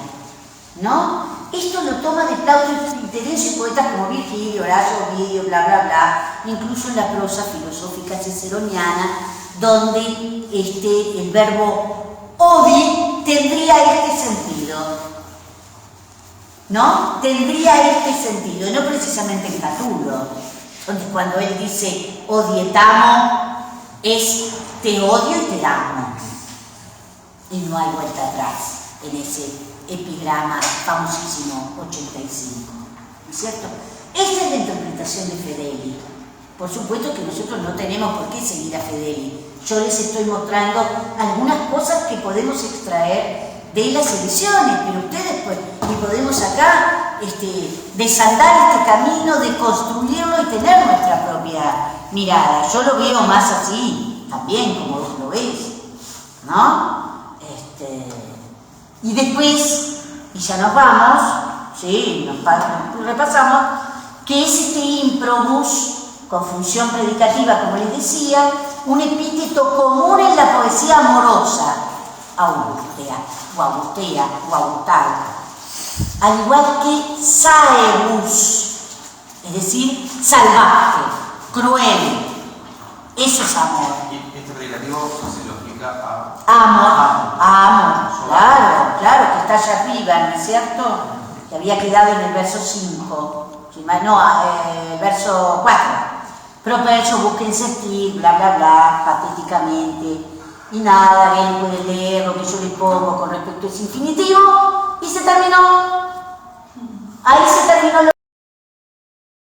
¿no? Esto lo toma de Plauto y Terencio y poetas como Virgilio, Horacio, Ovidio, bla, bla, bla, incluso en la prosa filosófica ciceroniana, donde el verbo odi tendría este sentido. ¿No? Tendría este sentido, no precisamente en Catulo, donde cuando él dice odietamo, es te odio y te amo. Y no hay vuelta atrás en ese epigrama famosísimo 85. ¿No es cierto? Esta es la interpretación de Fedeli. Por supuesto que nosotros no tenemos por qué seguir a Fedeli. Yo les estoy mostrando algunas cosas que podemos extraer de las ediciones, pero ustedes pues, y podemos acá desandar este camino, de construirlo y tener nuestra propia mirada. Yo lo veo más así, también como vos lo ves, ¿no? Y después, y ya nos vamos, sí, nos repasamos, que es improbus, con función predicativa, como les decía, un epíteto común en la poesía amorosa, augustea, o augustea, o autal, al igual que saebus, es decir, salvaje, cruel. Eso es amor. Y este predicativo se lo explica a Amor, claro, que está allá arriba, ¿no es cierto? Que había quedado en el verso 5, el verso 4. Propercio busca insistir, bla, bla, bla, patéticamente. Y nada, alguien puede leer lo que yo le pongo con respecto a ese infinitivo, y se terminó. Ahí se terminó.